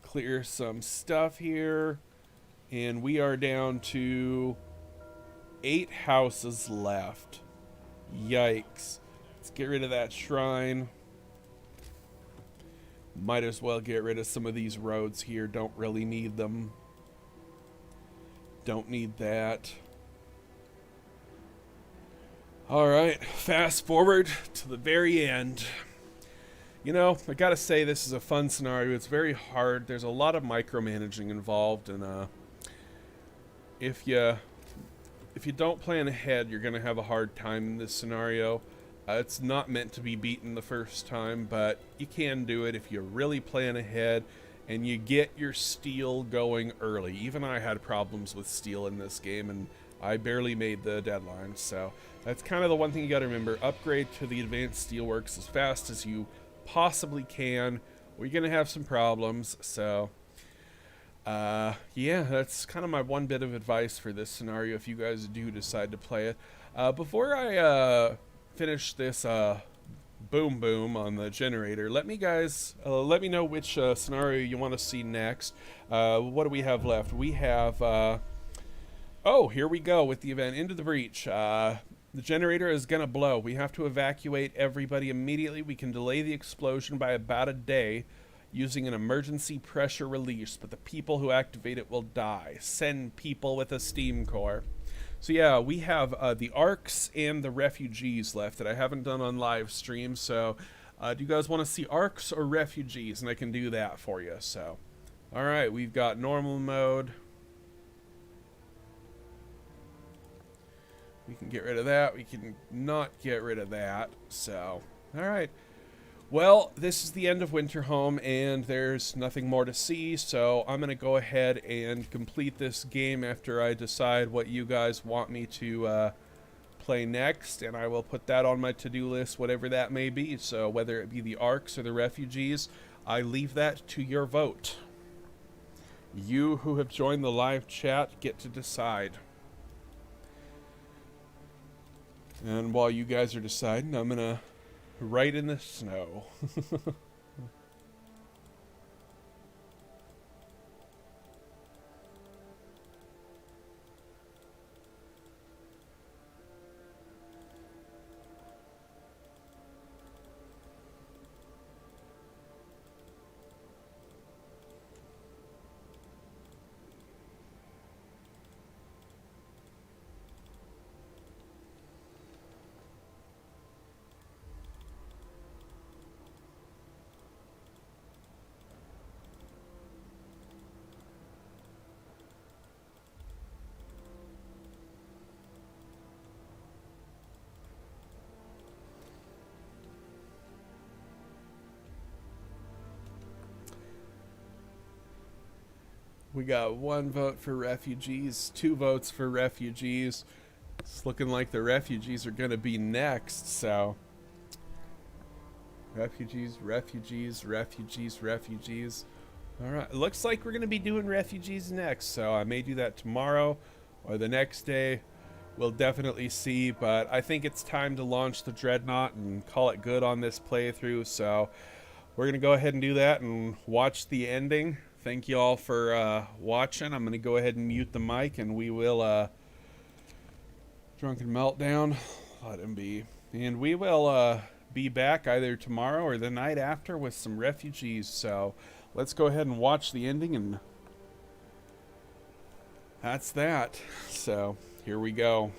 clear some stuff here. And we are down to 8 houses left. Yikes. Let's get rid of that shrine. Might as well get rid of some of these roads here. Don't really need them. Don't need that. Alright, fast forward to the very end. You know, I gotta say, this is a fun scenario. It's very hard. There's a lot of micromanaging involved, and if you don't plan ahead, you're going to have a hard time in this scenario. It's not meant to be beaten the first time, but you can do it if you really plan ahead and you get your steel going early. Even I had problems with steel in this game, and I barely made the deadline. So that's kind of the one thing you got to remember. Upgrade to the advanced steelworks as fast as you possibly can, or you're going to have some problems. So Yeah, that's kind of my one bit of advice for this scenario if you guys do decide to play it. Before I finish this boom boom on the generator, let me know which scenario you want to see next. What do we have left? We have oh, here we go with the event into the breach. The generator is gonna blow. We have to evacuate everybody immediately. We can delay the explosion by about a day using an emergency pressure release, but the people who activate it will die. Send people with a steam core. So yeah, we have the arcs and the refugees left that I haven't done on live stream. So do you guys want to see arcs or refugees? And I can do that for you. So all right, we've got normal mode. We can get rid of that. We can not get rid of that. So all right. Well, this is the end of Winterhome, and there's nothing more to see, so I'm going to go ahead and complete this game after I decide what you guys want me to play next, and I will put that on my to-do list, whatever that may be. So whether it be the arcs or the refugees, I leave that to your vote. You who have joined the live chat get to decide. And while you guys are deciding, I'm going to right in the snow. We got 1 vote for refugees, 2 votes for refugees. It's looking like the refugees are going to be next, so. Refugees, refugees, refugees, refugees. Alright, looks like we're going to be doing refugees next, so I may do that tomorrow or the next day. We'll definitely see, but I think it's time to launch the dreadnought and call it good on this playthrough, so we're going to go ahead and do that and watch the ending. Thank you all for watching. I'm going to go ahead and mute the mic, and we will drunken meltdown. Let him be. And we will be back either tomorrow or the night after with some refugees. So let's go ahead and watch the ending, and that's that. So here we go.